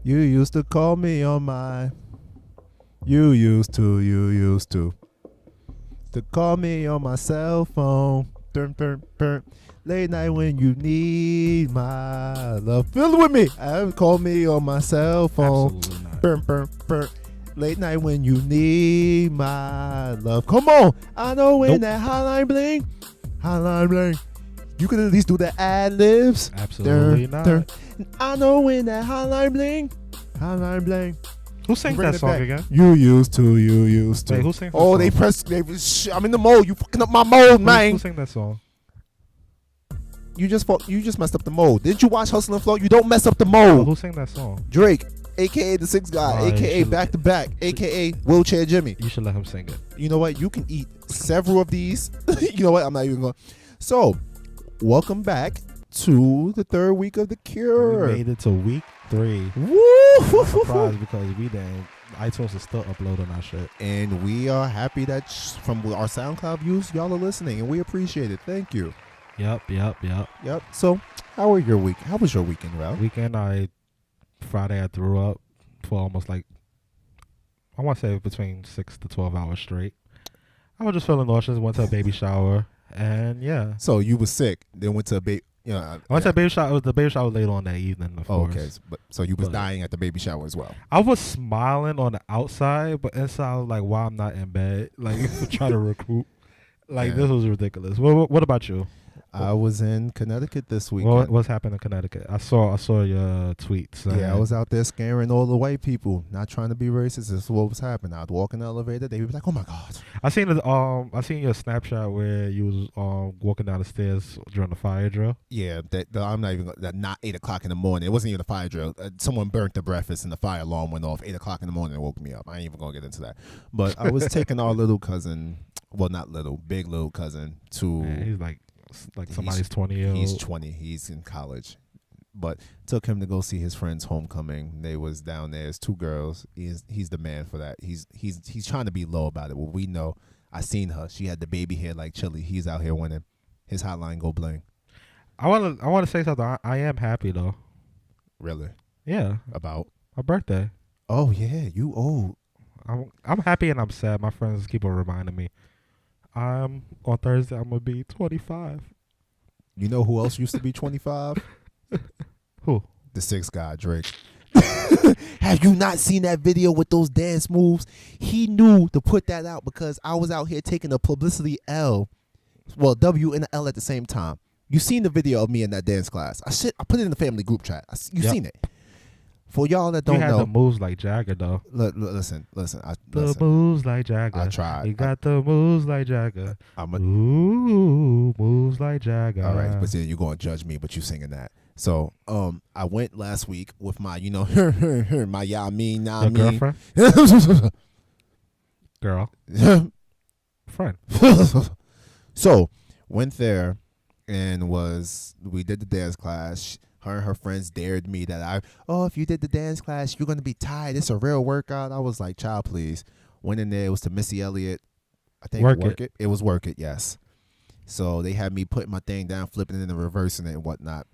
You used to call me on my. You used to call me on my cell phone. Dun, dun, dun. Late night when you need my love. Fill it with me. Call me on my cell phone. Absolutely not. Burn, burn, burn. Late night when you need my love. Come on. I know when that hotline bling. Hotline bling. You can at least do the ad libs. Absolutely not. I know when that hotline bling. Hotline bling. Who sang Bring that it song back. again? You used to. Wait, who sang that Oh, song? they press. I'm in the mode. You fucking up my mode, man. Who sang that song? You just messed up the mode. Didn't you watch Hustle and Flow? You don't mess up the Oh, mode. who sang that song? Drake, aka the Six Guy, Oh, you aka should- Back to Back, aka Wheelchair Jimmy. You should let him sing it. You know what? You can eat several of these. You know what? I'm not even going. So, welcome back to the third week of the cure. We made it to week 3. Woo! I'm surprised because we didn't. iTunes is still uploading our shit. And we are happy that from our SoundCloud views, y'all are listening, and we appreciate it. Thank you. Yep. Yep. So, how was your week? How was your weekend, Ralph? Friday I threw up for almost like, I want to say between 6 to 12 hours straight. I was just feeling nauseous, went to a baby shower, and yeah. So you was sick, then went to a baby. I went to a baby shower. It was the baby shower later on that evening, of course. Okay. So you was But- dying at the baby shower as well. I was smiling on the outside, but inside I was like, why I'm not in bed? Like, trying to recruit. Like, Yeah. this was ridiculous. What about you? I was in Connecticut this weekend. What's happening in Connecticut? I saw your tweets. Yeah, I was out there scaring all the white people. Not trying to be racist. This is what was happening. I'd walk in the elevator. They'd be like, "Oh my god." I seen your Snapchat where you was walking down the stairs during the fire drill. Yeah, I'm not even. That not 8:00 in the morning. It wasn't even a fire drill. Someone burnt the breakfast and the fire alarm went off 8:00 in the morning and woke me up. I ain't even gonna get into that. But I was taking our little cousin. Well, not little, big little cousin to. Man, he's like somebody's 20-year-old. He's 20. He's in college. But took him to go see his friend's homecoming. They was down there. It's 2 girls. He's the man for that. He's trying to be low about it. Well, we know. I seen her. She had the baby hair like Chili. He's out here winning. His hotline go bling. I wanna say something. I am happy though. Really? Yeah, About? my birthday. Oh yeah, you old. I'm happy and I'm sad. My friends keep on reminding me. On Thursday I'm gonna be 25. You know who else used to be 25? Who? The 6 Guy, Drake. Have you not seen that video with those dance moves? He knew to put that out because I was out here taking a publicity L. Well, W and a L at the same time. You seen the video of me in that dance class. I put it in the family group chat. You Yep. seen it. For y'all that You don't had know. the moves like Jagger though. Listen. The moves like Jagger. I tried. You got the moves like Jagger. I'm a, Ooh, moves like Jagger. all right, but then you're going to judge me, but you singing that. So, I went last week with my, my y'all mean, nah Your mean. girlfriend? Girl. Friend. So went there and we did the dance class. Her and her friends dared me that if you did the dance class, you're gonna be tired. It's a real workout. I was like, child, please. Went in there. It was to Missy Elliott. I think Work It. It was Work It. Yes. So they had me putting my thing down, flipping it and reversing it and whatnot.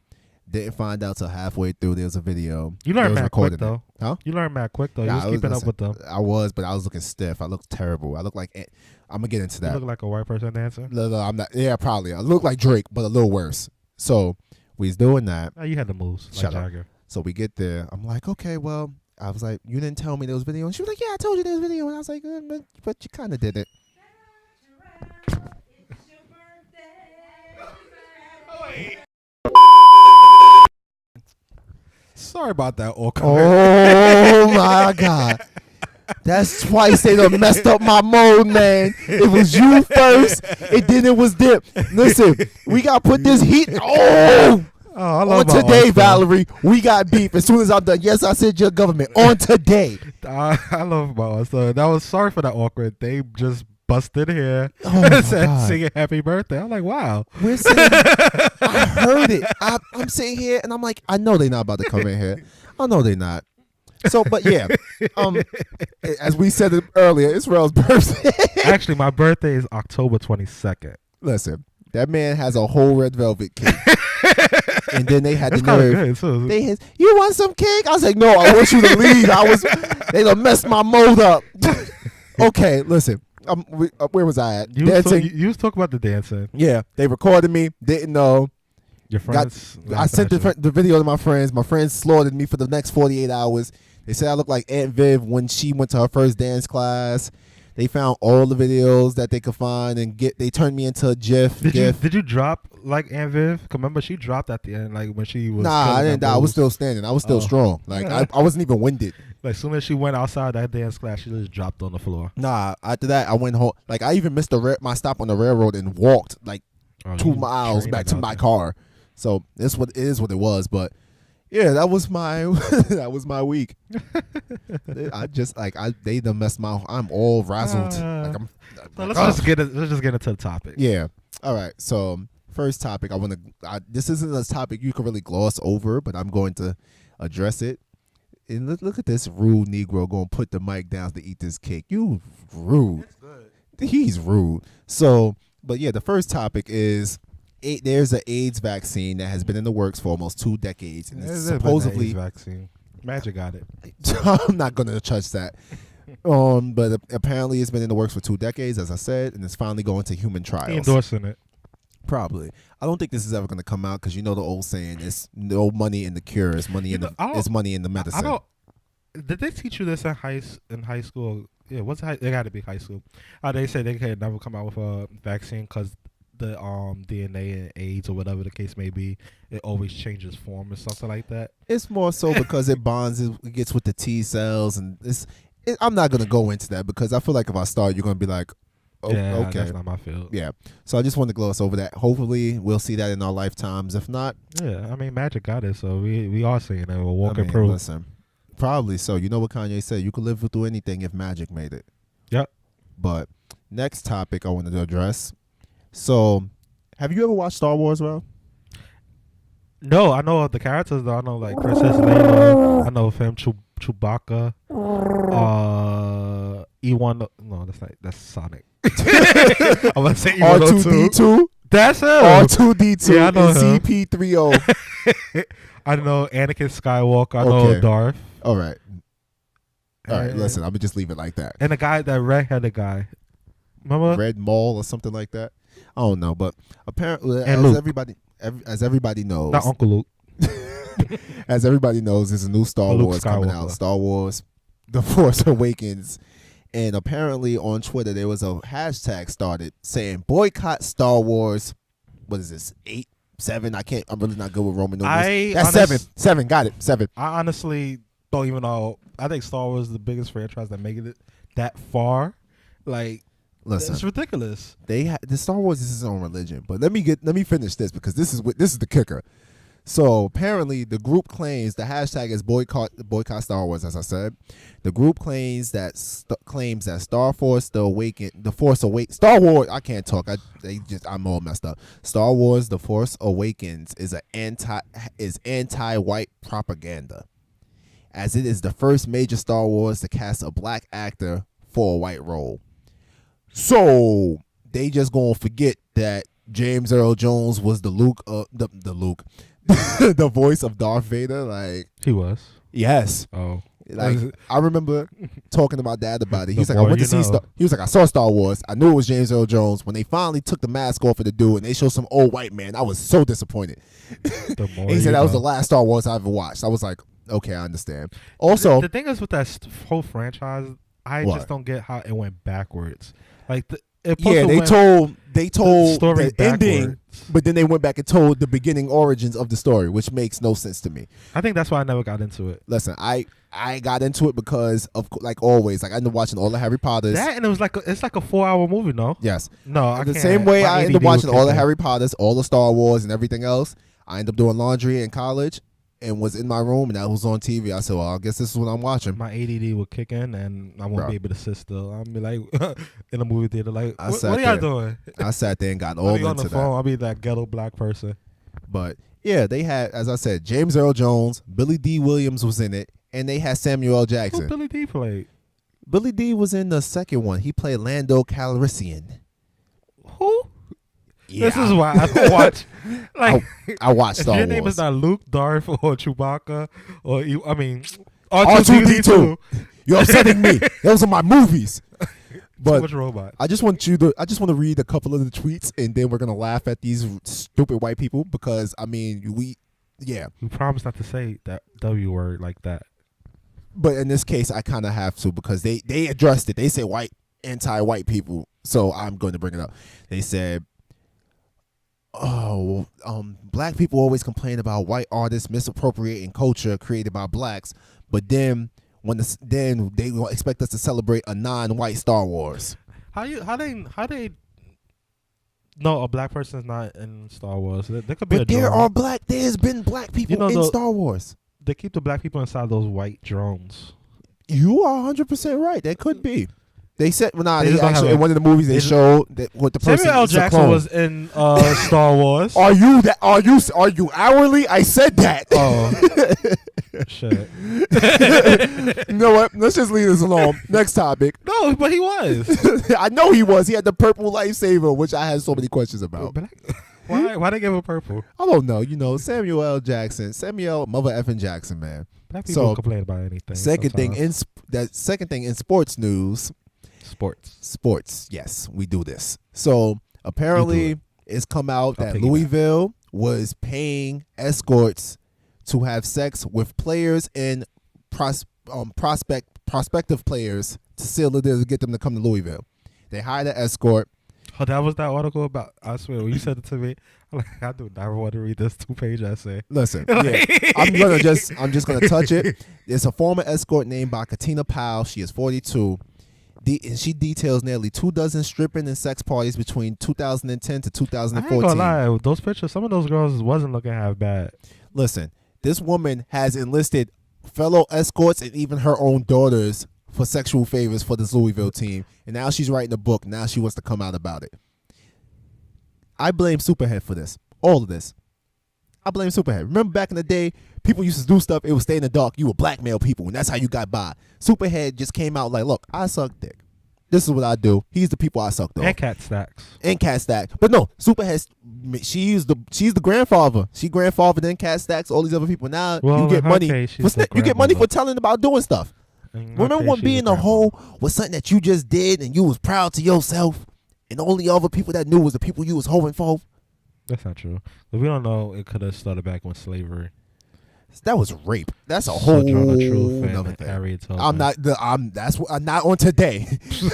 Didn't find out till halfway through. There was a video. You They learned was mad quick recording it. though. Huh? You learned mad quick though. Nah, You was keeping up with them. I was, but I was looking stiff. I looked terrible. I looked like I'm gonna get into You that. look like a white person dancer. No, I'm not. Yeah, probably. I look like Drake, but a little worse. So we was doing that. Oh, you had the moves like Shut up. Jagger. So we get there. I'm like, okay, well, I was like, you didn't tell me there was video. And she was like, yeah, I told you there was video. And I was like, but you kind of did it. Sorry about that, Orca. Oh my God. That's twice they done messed up my mode, man. It was you first, and then it was them. Listen, we got to put this heat. Oh! I On love my today, Oscar. Valerie, we got beef. As soon as I'm done, yes, I said your government. On today. I love my Oscar. That was sorry for that awkward. They just busted here Oh, my and said God. singing happy birthday. I'm like, wow. We're sitting, I heard it. I'm sitting here, and I'm like, I know they're not about to come in here. I know they're not. So, but yeah, as we said it earlier, it's Rel's birthday. Actually, my birthday is October 22nd. Listen, that man has a whole red velvet cake. And then they had That's the kind of nerve. good too. They had, you want some cake? I was like, no, I want you to leave. They done messed my mold up. Okay, listen. Where was I at? Dancing. You was talking about the dancing. Yeah, they recorded me. Didn't know. Your friends. I sent the video to my friends. My friends slaughtered me for the next 48 hours. They said I looked like Aunt Viv when she went to her first dance class. They found all the videos that they could find and they turned me into a GIF. Did you drop like Aunt Viv? 'Cause remember she dropped at the end, like when she was. Nah, I didn't die. I was still standing. I was still strong. Like I wasn't even winded. Like soon as she went outside that dance class, she just dropped on the floor. Nah, after that I went home. Like I even missed my stop on the railroad and walked like 2 miles back to my car. So it is what it was. But yeah, that was my that was my week. They done messed my. I'm all razzled. Let's just get into the topic. Yeah. All right. So first topic, this isn't a topic you can really gloss over, but I'm going to address it. And look at this rude Negro going to put the mic down to eat this cake. You rude. It's good. He's rude. So, but yeah, the first topic is there's an AIDS vaccine that has been in the works for almost 2 decades, and it's supposedly AIDS vaccine. Magic got it. I'm not going to touch that. But apparently it's been in the works for 2 decades, as I said, and it's finally going to human trials. He endorsing it. Probably. I don't think this is ever going to come out because you know the old saying: "It's no money in the cure, it's money it's money in the medicine." Did they teach you this in high school? Yeah, it got to be high school. They said they could never come out with a vaccine because the DNA and AIDS or whatever the case may be, it always changes form or something like that. It's more so because it bonds, it gets with the T cells, and I'm not going to go into that because I feel like if I start, you're going to be like, oh, yeah, okay, that's not my field. Yeah, so I just want to gloss over that. Hopefully, we'll see that in our lifetimes. If not, yeah, I mean, Magic got it, so we are seeing it. We're walking proof. Listen, probably so. You know what Kanye said? You could live through anything if Magic made it. Yep. But next topic I wanted to address. So, have you ever watched Star Wars, bro? No, I know the characters though. I know like Princess Leia. I know him, Chewbacca. E1. No, that's Sonic. I'm gonna say R2D2. That's him. R2D2. Yeah, I know him. CP30. I know Anakin Skywalker. I know Darth. All right. Listen, I'm gonna just leave it like that. And the guy, that red-headed guy. Remember? Red Maul or something like that. I don't know, but apparently, as everybody knows, not Uncle Luke. As everybody knows, there's a new Star Wars coming out. Star Wars: The Force Awakens, and apparently on Twitter there was a hashtag started saying boycott Star Wars. What is this? 8, 7? I'm really not good with Roman numerals. That's 7. 7. Got it. 7. I honestly don't even know. I think Star Wars is the biggest franchise that made it that far. Like. Listen, it's ridiculous. The Star Wars is its own religion, but let me finish this because this is the kicker. So apparently, the group claims the hashtag is boycott Star Wars. As I said, the group claims that Star Wars: Star Wars. I can't talk. I'm all messed up. Star Wars: The Force Awakens is anti-white propaganda, as it is the first major Star Wars to cast a black actor for a white role. So they just gonna forget that James Earl Jones was the Luke, the voice of Darth Vader. Like he was. Yes. Oh. Like I remember talking to my dad about it. He's like, I went to see. He was like, I saw Star Wars. I knew it was James Earl Jones. When they finally took the mask off of the dude and they showed some old white man, I was so disappointed. He said that was the last Star Wars I ever watched. I was like, okay, I understand. Also, the thing is with that whole franchise, I just don't get how it went backwards. Like they told the ending, but then they went back and told the beginning origins of the story, which makes no sense to me. I think that's why I never got into it. Listen, I got into it because of, like always, like I ended up watching all the Harry Potters. That, and it's like a 4-hour movie, no? Yes. No, I the can't. same way I ended up watching all the Harry. Harry Potters, all the Star Wars, and everything else. I ended up doing laundry in college and was in my room, and that was on TV. I said, well, I guess this is what I'm watching. My ADD would kick in, and I won't be able to sit still. I'll be like in a movie theater, like, what are y'all doing? I sat there and got all into on the phone. I'll be that ghetto black person. But yeah, they had, as I said, James Earl Jones, Billy D. Williams was in it, and they had Samuel L. Jackson. Who Billy D. played? Billy D. was in the second one. He played Lando Calrissian. Who? This is why I don't watch. Like, I watch if Star your Wars. name is not Luke, Darth, or Chewbacca, or R2D2. You're upsetting me. Those are my movies. Too But much robot. I just want to read a couple of the tweets, and then we're gonna laugh at these stupid white people because we promised not to say that W word like that. But in this case, I kind of have to because they addressed it. They say anti-white people, so I'm going to bring it up. They said, black people always complain about white artists misappropriating culture created by blacks, but then then they expect us to celebrate a non-white Star Wars. How they no, a black person is not in Star Wars. There could be But there's been black people in Star Wars. They keep the black people inside those white drones. You are 100% right. That could be. They said, in one of the movies they showed that what the person. Samuel L. Jackson was in Star Wars. Are you hourly? I said that. Oh, shit. You know what? Let's just leave this alone. Next topic. No, but he was. I know he was. He had the purple lightsaber, which I had so many questions about. Why they give him purple? I don't know. Samuel L. Jackson, mother effing Jackson, man. Black people complain about anything. Second thing in sports news. Sports. Yes, we do this. So apparently, it's come out that Louisville was paying escorts to have sex with players and prospective players to seal the deal to get them to come to Louisville. They hired an escort. Oh, that was that article about. I swear, when you sent it to me, I'm like, I do not want to read this 2-page essay. Listen, I'm just gonna touch it. There's a former escort named by Katina Powell. She is 42. And she details nearly 24 stripping and sex parties between 2010 to 2014. I ain't gonna lie, those pictures, some of those girls wasn't looking half bad. Listen, this woman has enlisted fellow escorts and even her own daughters for sexual favors for this Louisville team. And now she's writing a book. Now she wants to come out about it. I blame Superhead for this. All of this. I blame Superhead. Remember back in the day, people used to do stuff. It would stay in the dark. You would blackmail people, and that's how you got by. Superhead just came out like, look, I suck dick. This is what I do. He's the people I sucked off. And cat stacks. But no, Superhead, she's the grandfather. She grandfathered in cat stacks, all these other people. Now you get money. You get money for telling about doing stuff. Remember when being a hoe was something that you just did and you was proud to yourself, and the only other people that knew was the people you was hoeing for? That's not true. But we don't know. It could have started back with slavery. That was rape. That's a whole another thing. Not on today.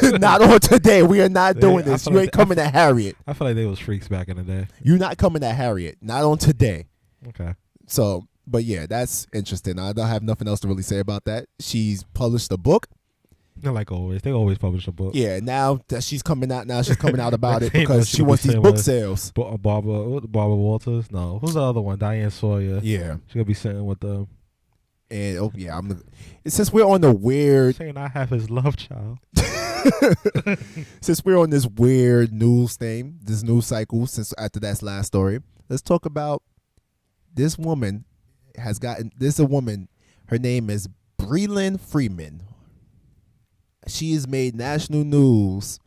Not on today. We are not doing this. You ain't coming at Harriet. I feel like they was freaks back in the day. You're not coming at Harriet. Not on today. Okay. So, but yeah, that's interesting. I don't have nothing else to really say about that. She's published a book. Like always, they always publish a book. Yeah, now that she's coming out about it because she wants these book sales. Barbara Walters? No, who's the other one? Diane Sawyer. Yeah, she's gonna be sitting with them. And since we're on the weird, saying I have his love child. Since we're on this weird news thing, this news cycle, since after that last story, let's talk about this woman. This a woman. Her name is Breland Freeman. She has made national news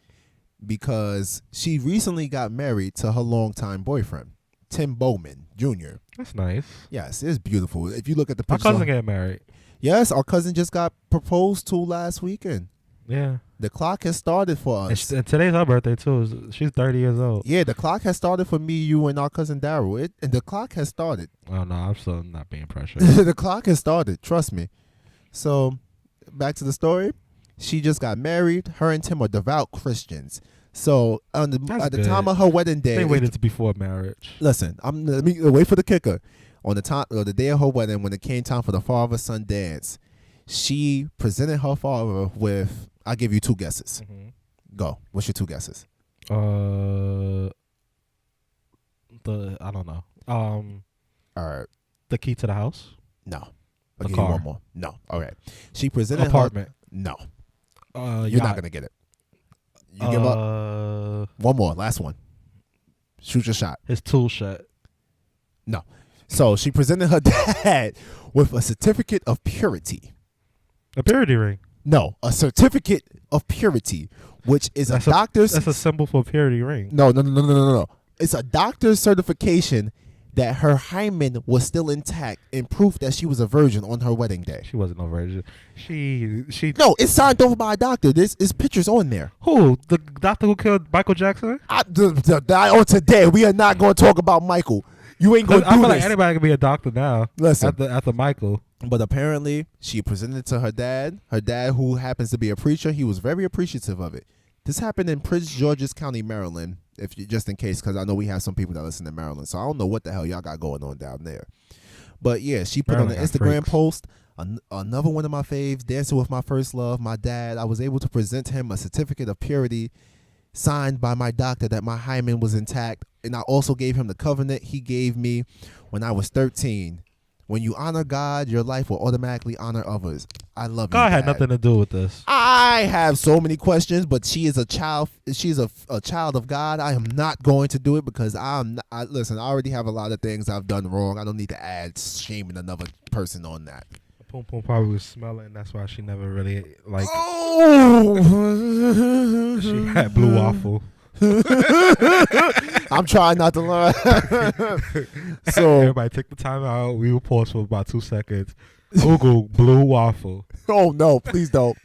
because she recently got married to her longtime boyfriend, Tim Bowman Jr. That's nice. Yes, it's beautiful. If you look at the picture. Our cousin got married. Yes, our cousin just got proposed to last weekend. Yeah. The clock has started for us. And today's her birthday, too. She's 30 years old. Yeah, the clock has started for me, you, and our cousin Daryl. And the clock has started. Oh, no, I'm still not being pressured. The clock has started. Trust me. So, back to the story. She just got married. Her and Tim are devout Christians. So at the time of her wedding day, they waited to before marriage. Listen, let me wait for the kicker. On the day of her wedding, when it came time for the father-son dance, she presented her father with. I'll give you 2 guesses. Mm-hmm. Go. What's your 2 guesses? I don't know. All right. The key to the house? No. I'll give you one more. No. All right. She presented apartment. No. You're not gonna get it. You give up. One more, last one. Shoot your shot. His tool shed. No. So she presented her dad with a certificate of purity. A purity ring. No, a certificate of purity, which is a doctor's. That's a symbol for a purity ring. No. It's a doctor's certification that her hymen was still intact and proof that she was a virgin on her wedding day. She wasn't no virgin. She. No, it's signed over by a doctor. There's pictures on there. Who? The doctor who killed Michael Jackson? On today, we are not going to talk about Michael. You ain't going to do I feel this. like anybody can be a doctor now. Listen. After Michael. But apparently, she presented it to her dad. Her dad, who happens to be a preacher, he was very appreciative of it. This happened in Prince George's County, Maryland, just in case, because I know we have some people that listen to Maryland. So I don't know what the hell y'all got going on down there. But yeah, she put on an Instagram post, another one of my faves, Dancing with My First Love, my dad. I was able to present him a certificate of purity signed by my doctor that my hymen was intact. And I also gave him the covenant he gave me when I was 13. When you honor God, your life will automatically honor others. I love you, God had Dad. nothing to do with this. I have so many questions, but she is a child. She's a child of God. I am not going to do it because listen, I already have a lot of things I've done wrong. I don't need to add shaming another person on that. Poom Poom probably was smelling. That's why she never really like. Oh, She had blue waffle. I'm trying not to learn. So everybody take the time out. We will pause for about 2 seconds. Google blue waffle. Oh no, please don't.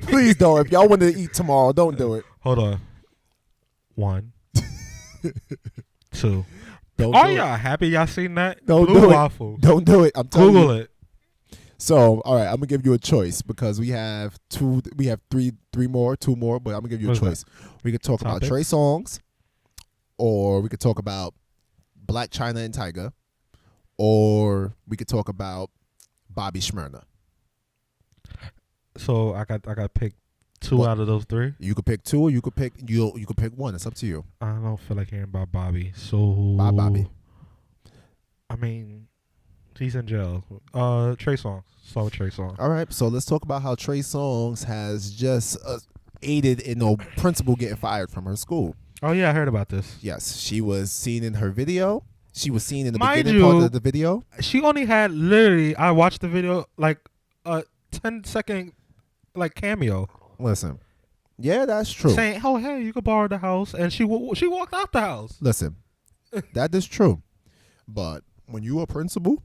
Please don't. If y'all want to eat tomorrow, don't do it. Hold on. 1, 2. Don't Are do it. y'all happy y'all seen that? Don't blue do it. waffle. Don't do it. I'm telling Google you. it. So, all right, I'm gonna give you a choice because we have two more, but I'm gonna give you a choice. We could talk about Trey Songz, or we could talk about Black China and Tyga, or we could talk about Bobby Shmurda. So I got pick 2 out of those 3. You could pick 2, or you could pick one. It's up to you. I don't feel like hearing about Bobby. So Bye, Bobby. I mean, he's in jail. Trey Songz. So Trey Songz. All right, so let's talk about how Trey Songz has just aided in a principal getting fired from her school. Oh yeah, I heard about this. Yes, she was seen in her video. She was seen in the Mind beginning part of the video. She only had literally. I watched the video like a 10-second like cameo. Listen, yeah, that's true. Saying, "Oh hey, you could borrow the house," and she walked out the house. Listen, that is true. But when you a principal,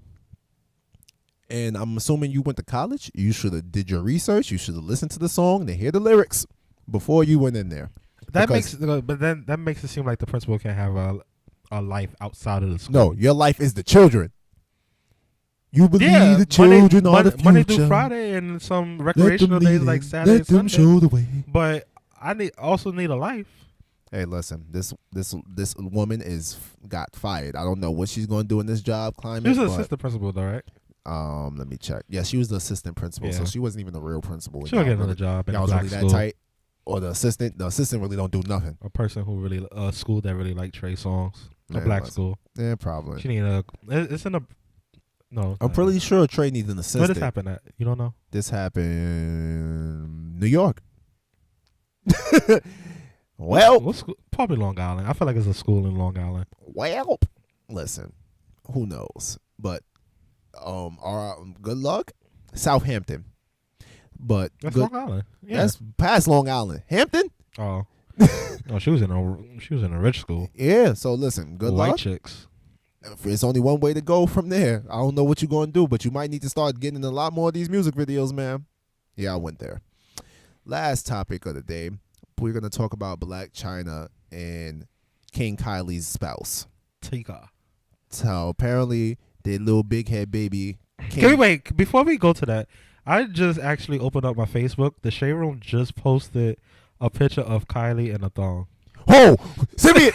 and I'm assuming you went to college, you should have did your research. You should have listened to the song and hear the lyrics before you went in there. That makes it seem like the principal can't have a life outside of the school. No, your life is the children. You believe the children are the future. Monday through Friday and some recreational days like Saturday and Sunday. Show the way. But I also need a life. Hey, listen, this woman got fired. I don't know what she's going to do in this job climate. She was an assistant principal though, right? Let me check. Yeah, she was the assistant principal, so Yeah. she wasn't even the real principal. She'll get another job in a Y'all was black really school. that tight. Or the assistant really don't do nothing. A person who really school that really like Trey Songz. A Man, black listen. school. Yeah, probably. She need it's in a no. I'm pretty sure Trey needs an assistant. Where this happened at? You don't know? This happened New York. Well, What school? Probably Long Island. I feel like it's a school in Long Island. well, listen, who knows? But our good luck, Southampton. But That's good, Long Island. Yeah. that's past Long Island. Hampton? Oh. No, she was in a rich school. Yeah. So listen, good White luck. chicks. It's only one way to go from there. I don't know what you're going to do, but you might need to start getting in a lot more of these music videos, man. Yeah, I went there. Last topic of the day, we're going to talk about Black China and King Kylie's spouse. Tika. So apparently, their little big head baby. Can we wait? Before we go to that, I just actually opened up my Facebook. The Shade Room just posted a picture of Kylie in a thong. Oh, send me it.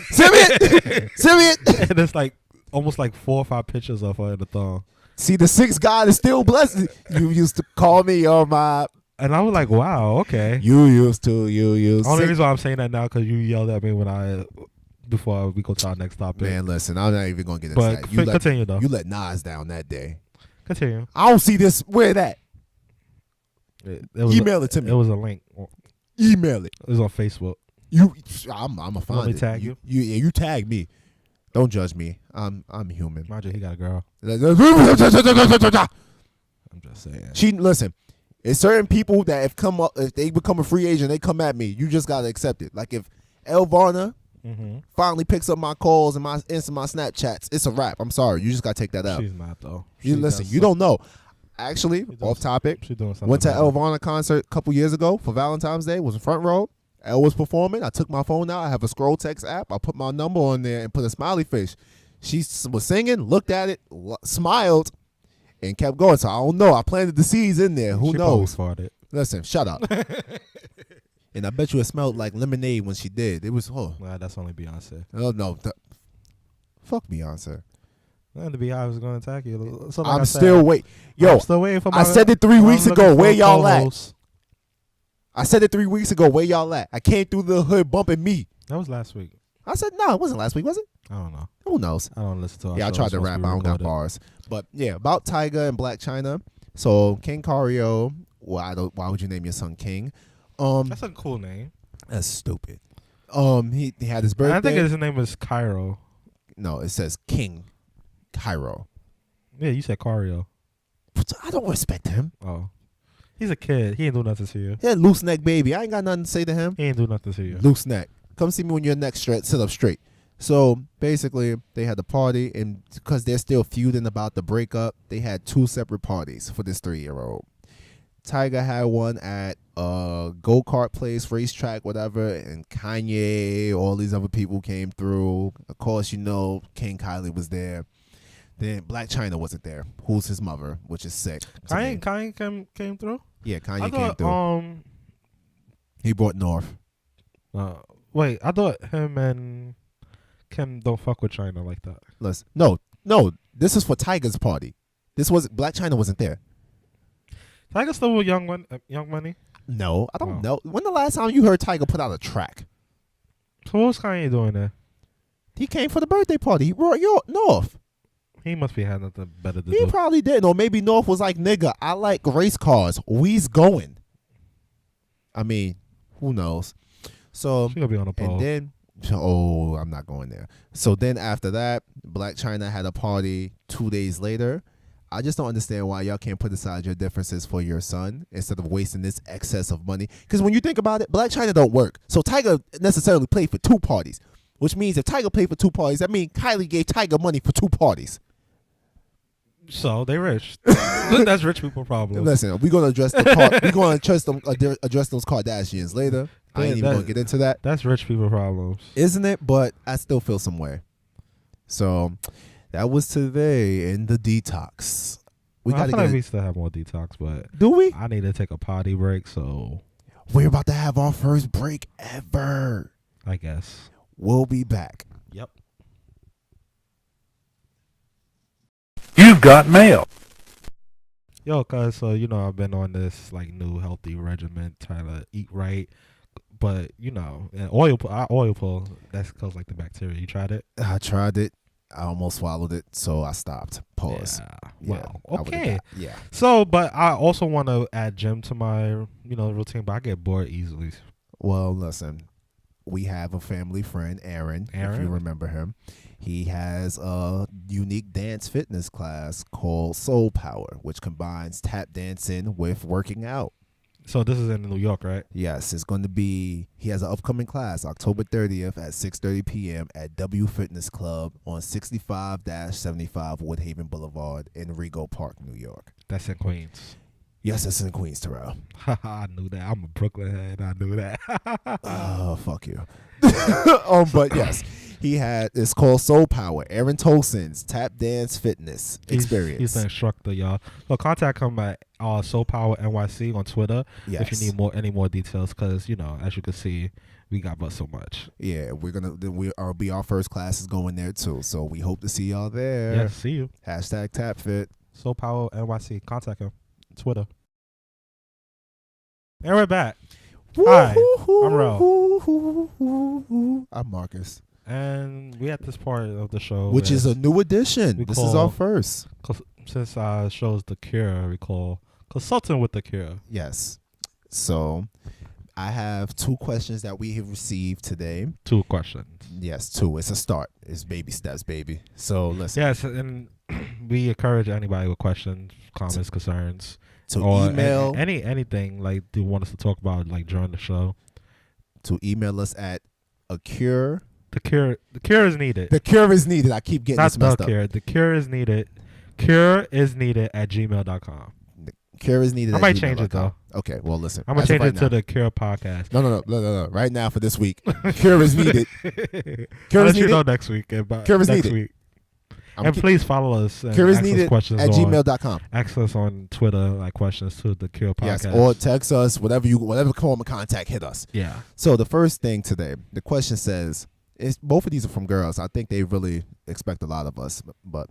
Send me it. Send me it. And it's like almost like 4 or 5 pictures of her in the thong. See, the sixth God is still blessed. You used to call me on my. And I was like, wow, okay. You used to. Only reason why I'm saying that now because you yelled at me before we go to our next topic. Man, listen, I'm not even going to get into But that. continue though. You let Nas down that day. Continue. I don't see this. Where that? Email it to me. It was a link. Email it. It was on Facebook. I'm a fan. Want me to tag you? You tag me. Don't judge me. I'm human. Mind you, he got a girl. I'm just saying. Listen. It's certain people that if they become a free agent, they come at me. You just gotta accept it. Like if El Varner Mm-hmm. Finally picks up my calls and my Snapchats. It's a wrap. I'm sorry. You just got to take that out. She's not, though. You listen, you don't know. Actually, off topic, She's doing something. went to better. Elvana concert a couple years ago for Valentine's Day. Was in front row. Elle was performing. I took my phone out. I have a scroll text app. I put my number on there and put a smiley face. She was singing, looked at it, smiled, and kept going. So I don't know. I planted the seeds in there. Who she knows? Farted. Listen, shut up. And I bet you it smelled like lemonade when she did. It was, Nah, that's only Beyonce. oh no. Fuck Beyonce. And the Beehive is going to attack you. So like I'm I said, still waiting. Yo, I'm still waiting for my, I said it 3 I'm weeks looking ago. for Where a y'all at? co-host. I said it 3 weeks ago. Where y'all at? I came through the hood bumping me. That was last week. I said, no, it wasn't last week, was it? I don't know. Who knows? I don't listen to our Yeah, I show. tried It's to supposed rap. be I don't got recorded. bars. But yeah, about Tyga and Black China. So King Cario. Well, why would you name your son King? That's a cool name. That's stupid. He had his birthday. I think his name is Cairo. No, it says King Cairo. Yeah, you said Cario. I don't respect him. Oh. He's a kid. He ain't do nothing to you. Yeah, loose neck baby. I ain't got nothing to say to him. He ain't do nothing to you. Loose neck. Come see me when your neck's straight. Sit up straight. So basically, they had the party, and because they're still feuding about the breakup, they had 2 separate parties for this 3-year-old. Tyga had one at a go-kart place, racetrack, whatever, and Kanye, all these other people came through. Of course, you know, King Kylie was there. Then Black China wasn't there, who's his mother, which is sick. to me. Kanye came through? Yeah, Kanye I came thought, through. He brought North. wait, I thought him and Kim don't fuck with China like that. Listen, no, this is for Tyga's party. Black China wasn't there. Tiger still with Young Money? No, I don't Oh. know. When the last time you heard Tyga put out a track? So what's Kanye doing there? He came for the birthday party. He brought North. He must be having nothing better to He do. probably did. Or maybe North was like, nigga, I like race cars. We's going. I mean, who knows? So, She gonna be on a pole. and then, I'm not going there. So then after that, Black China had a party 2 days later. I just don't understand why y'all can't put aside your differences for your son instead of wasting this excess of money. Because when you think about it, Black China don't work. So Tyga necessarily played for 2 parties, which means if Tyga played for 2 parties, that means Kylie gave Tyga money for 2 parties. So they rich. That's rich people problem. Listen, we're gonna address we're gonna address those Kardashians later. I ain't even gonna get into that, That's rich people problems. isn't it? But I still feel some way. So that was today in the detox. We I gotta feel like get. we still have more detox, but Do we? I need to take a potty break, so We're about to have our first break ever. I guess. We'll be back. Yep. You've got mail. Yo, cuz, so, I've been on this, new healthy regimen, trying to eat right. But, and oil pull, that's cause, the bacteria. You tried it? I tried it. I almost swallowed it, so I stopped. Pause. Yeah. Wow. I would've Okay. got- yeah. So, but I also want to add gym to my, routine, but I get bored easily. Well, listen. We have a family friend, Aaron, if you Aaron? remember him. He has a unique dance fitness class called Soul Power, which combines tap dancing with working out. So this is in New York, right? Yes, it's going to be, he has an upcoming class, October 30th at 6:30 p.m. at W Fitness Club on 65-75 Woodhaven Boulevard in Rego Park, New York. That's in Queens. Yes, it's in Queens, Terrell. I knew that. I'm a Brooklyn head. I knew that. Oh, fuck you. But yes, it's called Soul Power. Aaron Tolson's tap dance fitness experience. He's the instructor, y'all. So contact him at Soul Power NYC on Twitter Yes. if you need any more details, because as you can see, we got but so much. Yeah, we'll be our first classes going there too. So we hope to see y'all there. Yeah, see you. #TapFit. Soul Power NYC. Contact him. Twitter. And we're back. Hi, I'm Ro. I'm Marcus. And we at this part of the show, Which is a new addition. This is our first. Since our show's The Cure, we call Consulting with The Cure. Yes. So I have 2 questions that we have received today. 2 questions. Yes, 2. It's a start. It's baby steps, baby. So listen. Yes, and we encourage anybody with questions, comments, concerns, To or email. anything they want us to talk about during the show. To email us at acure The cure is needed. The cure is needed. I keep getting Not this messed the up. cure. The cure is needed. Cure is needed at gmail.com. Cure is needed. I might change it though. Okay, well listen. I'm gonna change it to the Cure podcast. No. Right now for this week, cure is needed. Cure I'll is let you know needed. next week. Cure is next needed. week. And please follow us. And Cure is ask us needed questions at on- gmail.com. Ask us on Twitter, like questions to the Cure podcast. Yes, or text us, whatever form of contact, hit us. Yeah. So the first thing today, the question says, both of these are from girls. I think they really expect a lot of us. But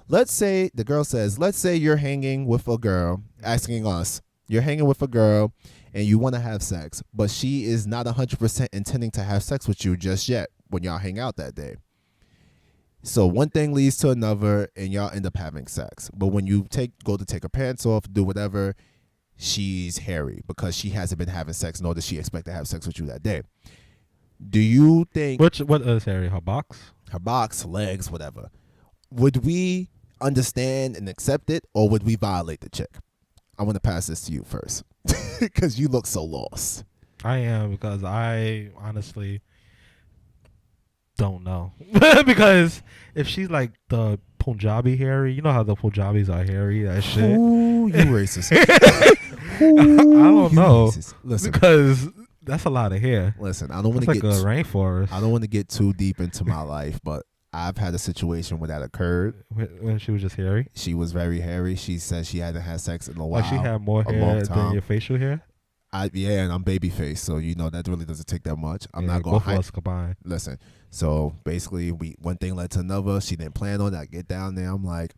let's say, the girl says, let's say you're hanging with a girl, asking us, you're hanging with a girl and you want to have sex, but she is not 100% intending to have sex with you just yet when y'all hang out that day. So one thing leads to another and y'all end up having sex. But when you go to take her pants off, do whatever, she's hairy because she hasn't been having sex, nor does she expect to have sex with you that day. Do you think... What is area? Her box? Her box, legs, whatever. Would we understand and accept it, or would we violate the chick? I want to pass this to you first because you look so lost. I am, because I honestly don't know. Because if she's like the Punjabi hairy, you know how the Punjabis are hairy, that shit. Ooh, you racist. I don't know. Racist. Listen, Because that's a lot of hair. listen. I don't want It's to like get. a rainforest. I don't want to get too deep into my life, but I've had a situation where that occurred. When she was just hairy. She was very hairy. She said she hadn't had sex in a while. Like she had more a hair long than time. your facial hair. Yeah, and I'm baby face, so you know that really doesn't take that much. I'm Yeah, not going both of us combined. Listen, so basically, one thing led to another. She didn't plan on it. I get down there. I'm like,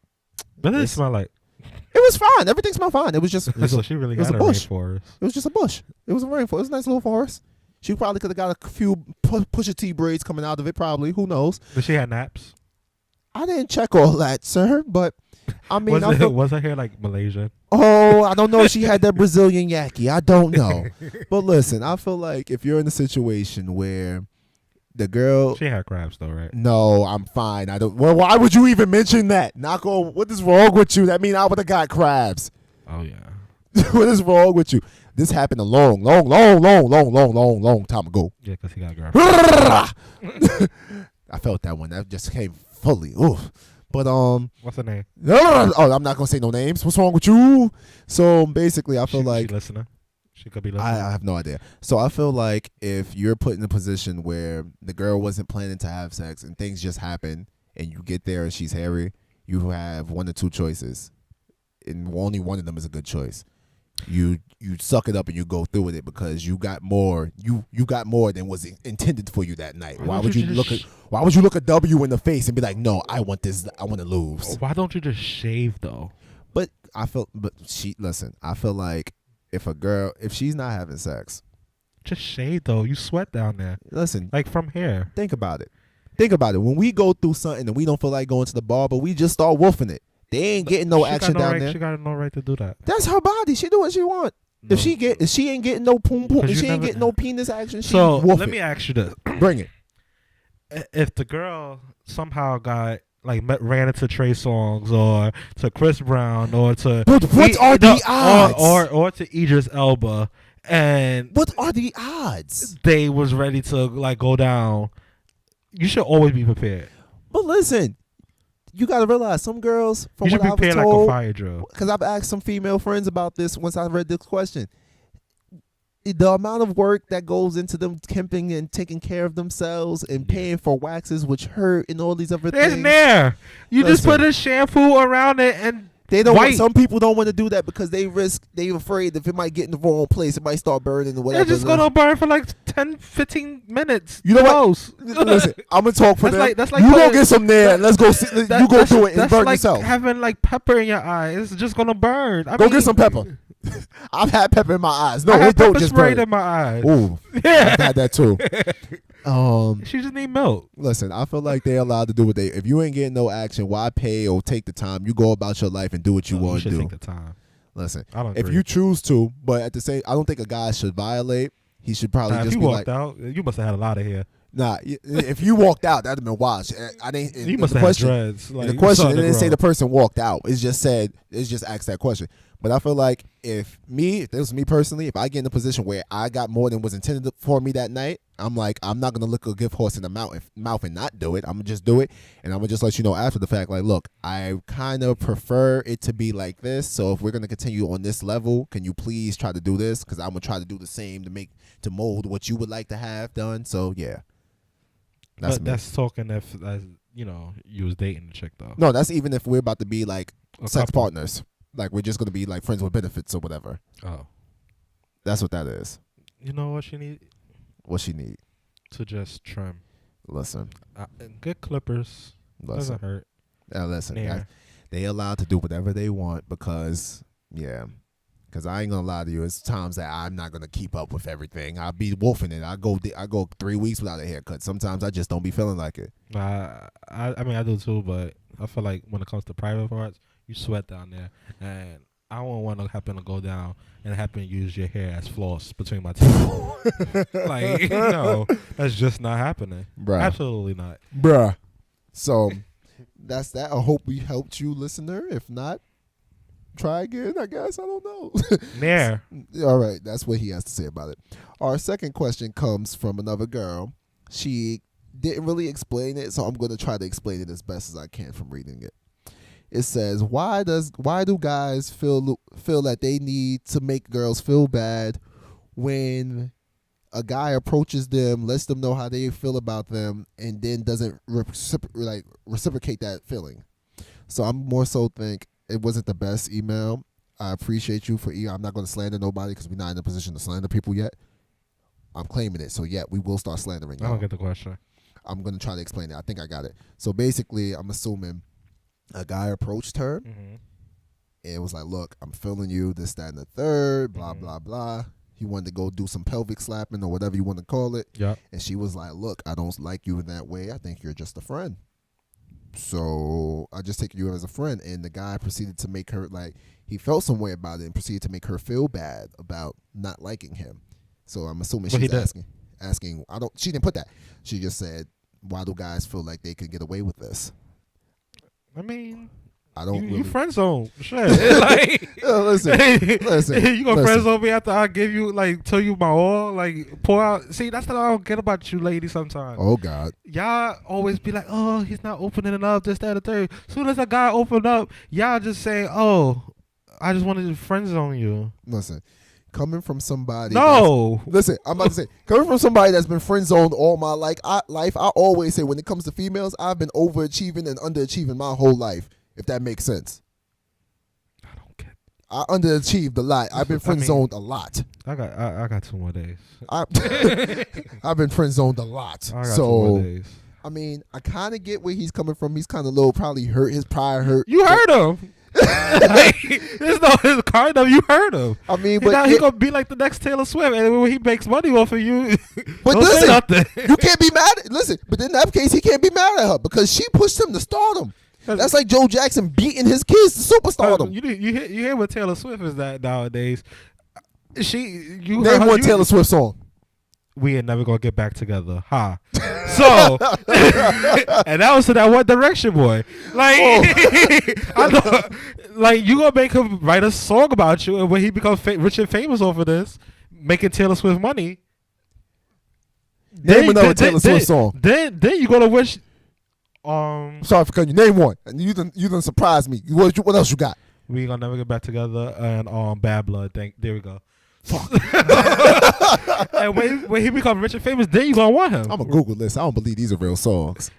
But it This- smell like. it was fine. Everything smelled fine. It was just, So she really it was got a a bush. rainforest. it was just a bush. It was a rainforest. It was a nice little forest. She probably could have got a few Pusha T braids coming out of it. Probably, who knows? But she had naps. I didn't check all that, sir. But I mean, Was her hair like Malaysian? oh, I don't know if she had that Brazilian yaki. I don't know. But listen, I feel like if you're in a situation where the girl... She had crabs though, right? No, I'm fine. I don't... Well, why would you even mention that? Not go... What is wrong with you? That mean I would have got crabs. Oh yeah. What is wrong with you? This happened a long time ago. Yeah, because he got crabs. I felt that one. That just came fully. Oof. But What's her name? oh, I'm not gonna say no names. What's wrong with you? So basically, I feel like she listener. She could be listening. I have no idea. So I feel like if you're put in a position where the girl wasn't planning to have sex and things just happen, and you get there and she's hairy, you have one or two choices, and only one of them is a good choice. You suck it up and you go through with it because you got more. You got more than was intended for you that night. Why would you look a W in the face and be like, no, I want this. I want to lose. Why don't you just shave though? But I feel like if she's not having sex, Just shave though. You sweat down there, listen, like from here. think about it. When we go through something and we don't feel like going to the bar, but we just start wolfing it, they ain't getting no action down there. She got no right to do that. That's her body. She do what she want. No. If she ain't getting no poom poom, if you she ain't never- getting no penis action, she So wolf let it. me ask you this: Bring it. if the girl somehow ran into Trey Songz or to Chris Brown or to But what are the odds? or to Idris Elba, and What are the odds? they was ready to like go down, you should always be prepared. But listen, you got to realize some girls, from You should what I was prepare like a told, fire drill. because I've asked some female friends about this once I read this question. The amount of work that goes into them camping and taking care of themselves and paying for waxes, which hurt, and all these other It's things. there. You just Listen. put a shampoo around it and They don't. white. Some people don't want to do that because they afraid if it might get in the wrong place, it might start burning or whatever. It's just gonna burn for like 10, 15 minutes. You know what? Close. Listen, I'm gonna talk for That's them. like you go putting- get some there. And let's go. You go do it and that's burn like yourself. having like pepper in your eye. It's just gonna burn. Go get some pepper. I've had pepper in my eyes. No, it don't just burn. in my eyes. Ooh, Yeah. I've had that too. She just need milk. Listen, I feel like they're allowed to do what they. If you ain't getting no action, why pay or take the time? You go about your life and do what you You want to should do. take the time. Listen, I don't if agree. you choose to, but at the same, I don't think a guy should violate. He should probably If just you be walked like, out, you must have had a lot of hair. nah. If you walked out, that'd have been wild. I didn't. You must the have had question, dreads. Like, the you question, it started to didn't say grow. the person walked out. It's just said. It's just asked that question. But I feel like if this was me personally, if I get in a position where I got more than was intended for me that night, I'm like, I'm not going to look a gift horse in the mouth and not do it. I'm going to just do it. And I'm going to just let you know after the fact, like, look, I kind of prefer it to be like this. So if we're going to continue on this level, can you please try to do this? Because I'm going to try to do the same to mold what you would like to have done. So, yeah. That's talking if, you was dating the chick, though. No, that's even if we're about to be, like, sex couple. partners. Like, we're just going to be, like, friends with benefits or whatever. Oh. That's what that is. You know what she need? What she need? To just trim. Listen. Good clippers. Listen. Doesn't hurt. Listen. Yeah. They allowed to do whatever they want because I ain't going to lie to you. It's times that I'm not going to keep up with everything. I'll be wolfing it. I go 3 weeks without a haircut. Sometimes I just don't be feeling like it. I mean, I do too, but I feel like when it comes to private parts, you sweat down there, and I don't want to happen to go down and happen to use your hair as floss between my teeth. Like, that's just not happening. Bruh. Absolutely not. Bruh. So that's that. I hope we helped you, listener. If not, try again, I guess. I don't know. There. All right. That's what he has to say about it. Our second question comes from another girl. She didn't really explain it, so I'm going to try to explain it as best as I can from reading it. It says, why do guys feel that they need to make girls feel bad when a guy approaches them, lets them know how they feel about them, and then doesn't reciprocate that feeling? So I'm more so think it wasn't the best email. I appreciate you for I'm not going to slander nobody because we're not in a position to slander people yet. I'm claiming it. So, we will start slandering. I don't get the question. I'm going to try to explain it. I think I got it. So, basically, I'm assuming a guy approached her and was like, look, I'm feeling you, this, that, and the third, blah, blah, blah. He wanted to go do some pelvic slapping or whatever you want to call it. Yeah. And she was like, look, I don't like you in that way. I think you're just a friend. So I just take you as a friend. And the guy proceeded to make her, he felt some way about it and proceeded to make her feel bad about not liking him. So I'm assuming she's asking, she didn't put that. She just said, why do guys feel like they could get away with this? I mean, I don't. You friend zone, shit. Listen. You gonna friend zone me after I give you tell you my all, pour out. See, that's what I don't get about you, ladies. Sometimes. Oh God. Y'all always be like, oh, he's not opening it up. This, that, and the third. Soon as a guy open up, y'all just say, oh, I just wanted to friend zone you. Listen. Coming from somebody. Listen, I'm about to say, coming from somebody that's been friend zoned all my life, I always say when it comes to females, I've been overachieving and underachieving my whole life. If that makes sense. I don't get. I underachieved a lot. I've been friend zoned a lot. I got 2 more days. I've been friend zoned a lot. I got 2 more days. I mean, I kind of get where he's coming from. He's kind of probably hurt. His pride hurt. You heard him. There's no kind of. You heard him. I mean, but he gonna be like the next Taylor Swift, and when he makes money off of you, but listen, you can't be mad. Listen, but in that case, he can't be mad at her because she pushed him to stardom. That's like Joe Jackson beating his kids to superstardom. You hear what Taylor Swift is that nowadays? Name one Taylor Swift song. We ain't never gonna get back together, ha. So, and that was to that One Direction boy. I know, you gonna make him write a song about you, and when he becomes rich and famous over this, making Taylor Swift money. Name another Taylor Swift song. Then you gonna wish. Sorry for cutting you. Name one, and you done surprised me. What else you got? We gonna never get back together, and Bad Blood. There we go. Fuck. And when he becomes rich and famous, then you gonna want him. I'm gonna Google this. I don't believe these are real songs.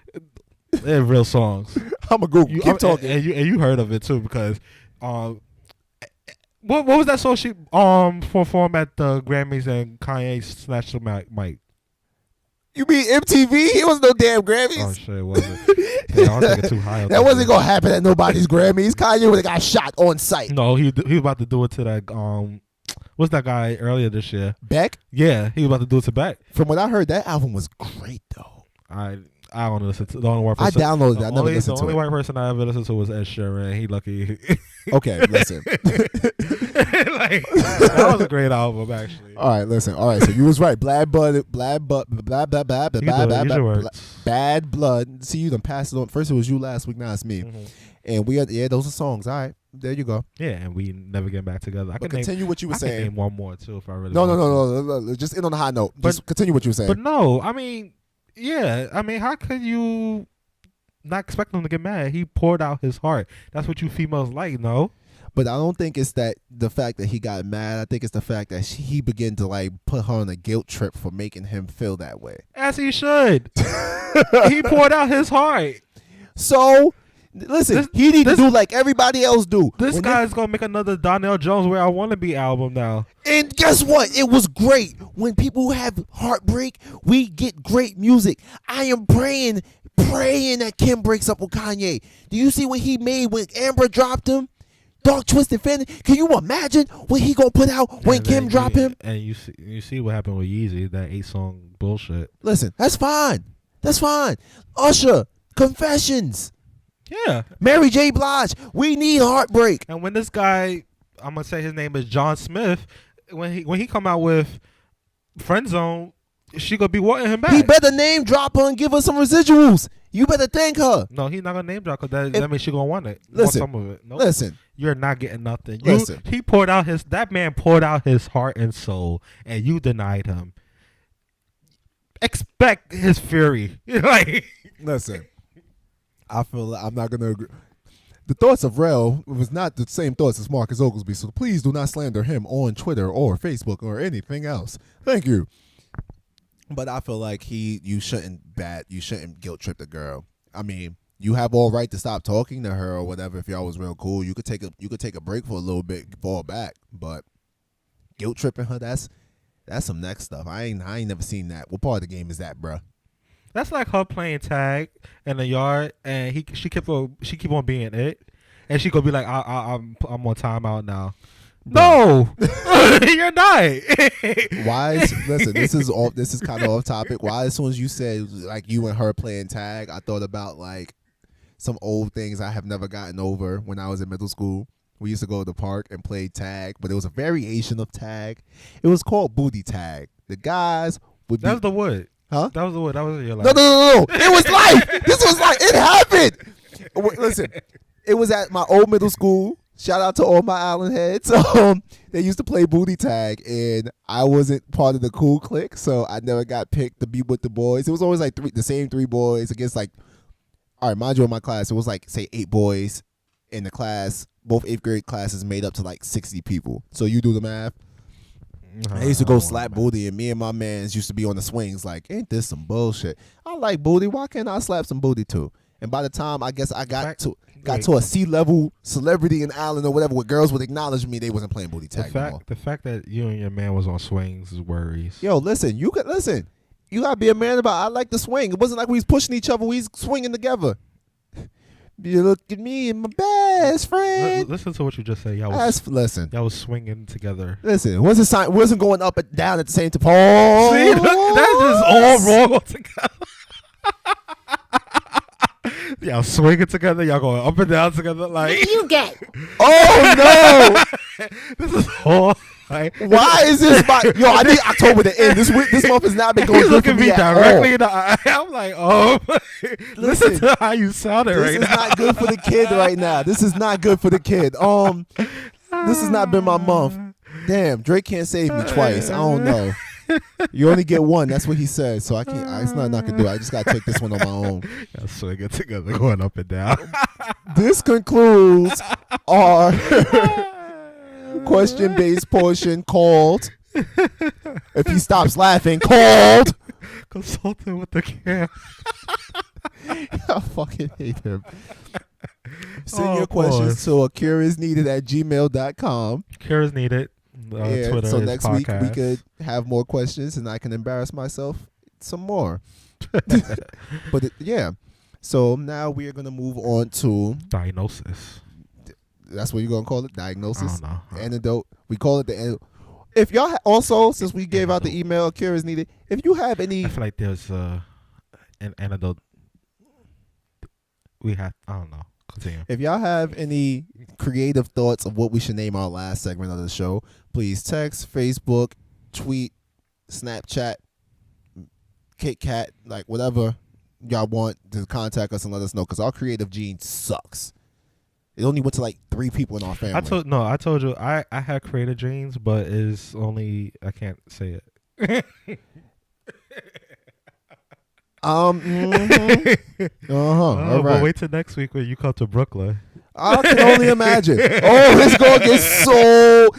They're real songs. I'm gonna Google. Keep talking. And you heard of it too because, what was that song she performed at the Grammys and Kanye snatched the mic? You mean MTV? He was no damn Grammys. Oh shit, it wasn't. Yeah, I was thinking too high. That wasn't gonna happen at nobody's Grammys. Kanye would have got shot on site. No, he was about to do it to that what's that guy earlier this year? Beck? Yeah, he was about to do it to Beck. From what I heard, that album was great though. I don't listen to the only white person. I downloaded it. I never listened to it. The only white person I ever listened to was Ed Sheeran. He lucky. Okay, listen. That was a great album, actually. All right, listen. All right, so you was right. Bad blood. See, you done passed it on. First it was you last week. Now it's me. Mm-hmm. And those are songs. All right, there you go. Yeah, and we never get back together. I But can continue what you were I can saying. name one more too if I really No, want to. just end on a high note. But- Just continue what you were saying. But no, I mean, yeah, I mean, how could you not expect him to get mad? He poured out his heart. That's what you females like, no? But I don't think it's that the fact that he got mad. I think it's the fact that he began to like put her on a guilt trip for making him feel that way. As he should. He poured out his heart. So, listen, he need to do like everybody else do. This When guy's gonna make another Donnell Jones Where I Wanna Be album now. And guess what? It was great. When people have heartbreak, we get great music. I am praying that Kim breaks up with Kanye. Do you see what he made when Amber dropped him? Dark Twisted Fantasy. Can you imagine what he gonna put out when Kim drop him? And you see what happened with Yeezy, that 8-song bullshit. Listen, that's fine. That's fine. Usher, Confessions, Yeah. Mary J. Blige. We need heartbreak. And when this guy, I'm gonna say his name is John Smith, when he come out with Friend Zone, she gonna be wanting him back. He better name drop her and give her some residuals. You better thank her. No, he's not gonna name drop because that means she gonna want it. Listen, Want some of it. Nope. Listen. You're not getting nothing. Listen. That man poured out his heart and soul, and you denied him. Expect his fury. Like, Listen. I feel like I'm not gonna agree. The thoughts of Rel was not the same thoughts as Marcus Oglesby, so please do not slander him on Twitter or Facebook or anything else. Thank you. But I feel like you shouldn't guilt trip the girl. I mean, you have all right to stop talking to her or whatever if y'all was real cool. You could take a break for a little bit, fall back. But guilt tripping her, that's some next stuff. I ain't never seen that. What part of the game is that, bruh? that's like her playing tag in the yard, and she keep on being it, and she gonna be like, I'm on timeout now. No, you're not. Listen, this is kind of off topic. Why as soon as you said like you and her playing tag, I thought about like some old things I have never gotten over when I was in middle school. We used to go to the park and play tag, but it was a variation of tag. It was called booty tag. The guys would be... That was the wood. Huh? That was the wood. That was your life. No. It was life. This was like, it happened. Listen, it was at my old middle school. Shout out to all my island heads. They used to play booty tag, and I wasn't part of the cool clique, so I never got picked to be with the boys. It was always like the same three boys against like, all right, mind you, in my class, it was like, say, 8 boys in the class. Both 8th grade classes made up to like 60 people. So you do the math. I used to go slap booty, and me and my mans used to be on the swings like, ain't this some bullshit? I like booty. Why can't I slap some booty too? And by the time I guess I got to a C-level celebrity in Island or whatever, where girls would acknowledge me, they wasn't playing booty tag anymore. The fact that you and your man was on swings is worries. Yo, listen, you gotta be a man about. I like the swing. It wasn't like we was pushing each other. We was swinging together. You look at me and my best friend. Listen to what you just said. Y'all was swinging together. Listen, wasn't going up and down at the same time. See, that's just all wrong altogether. Y'all swinging together. Y'all going up and down together. Like, What do you get? Oh no! This is all. Like, why is this I need October to end. This month has not been going he's good for looking me me at directly all. in the eye. I'm like, oh, listen to how you sounded right This is now. not good for the kid right now. This is not good for the kid. This has not been my month. Damn, Drake can't save me twice. I don't know. You only get one. That's what he said. So I can't. It's not gonna do it. I just gotta take this one on my own. Y'all swinging together, going up and down. This concludes our question-based portion called. If he stops laughing, called. Consulting with the cam. I fucking hate him. Send Oh, your questions to acureisneeded@gmail.com. Care is needed. Twitter so is next podcast. week we could have more questions and I can embarrass myself some more. But so now we are going to move on to Diagnosis. that's what you're going to call it, diagnosis. I don't know. Antidote. We call it the antidote. If y'all also, since we gave out the email, Cure is needed. If you have any, I feel like there's an antidote. I don't know. Continue. if y'all have any creative thoughts of what we should name our last segment of the show, please text, Facebook, tweet, Snapchat, Kit Kat, like whatever y'all want to contact us and let us know, because our creative gene sucks. It only went to like 3 people in our family. I told you I had creative genes, but it's only I can't say it. All right. But wait till next week when you come to Brooklyn. I can only imagine. Oh, it's gonna get so.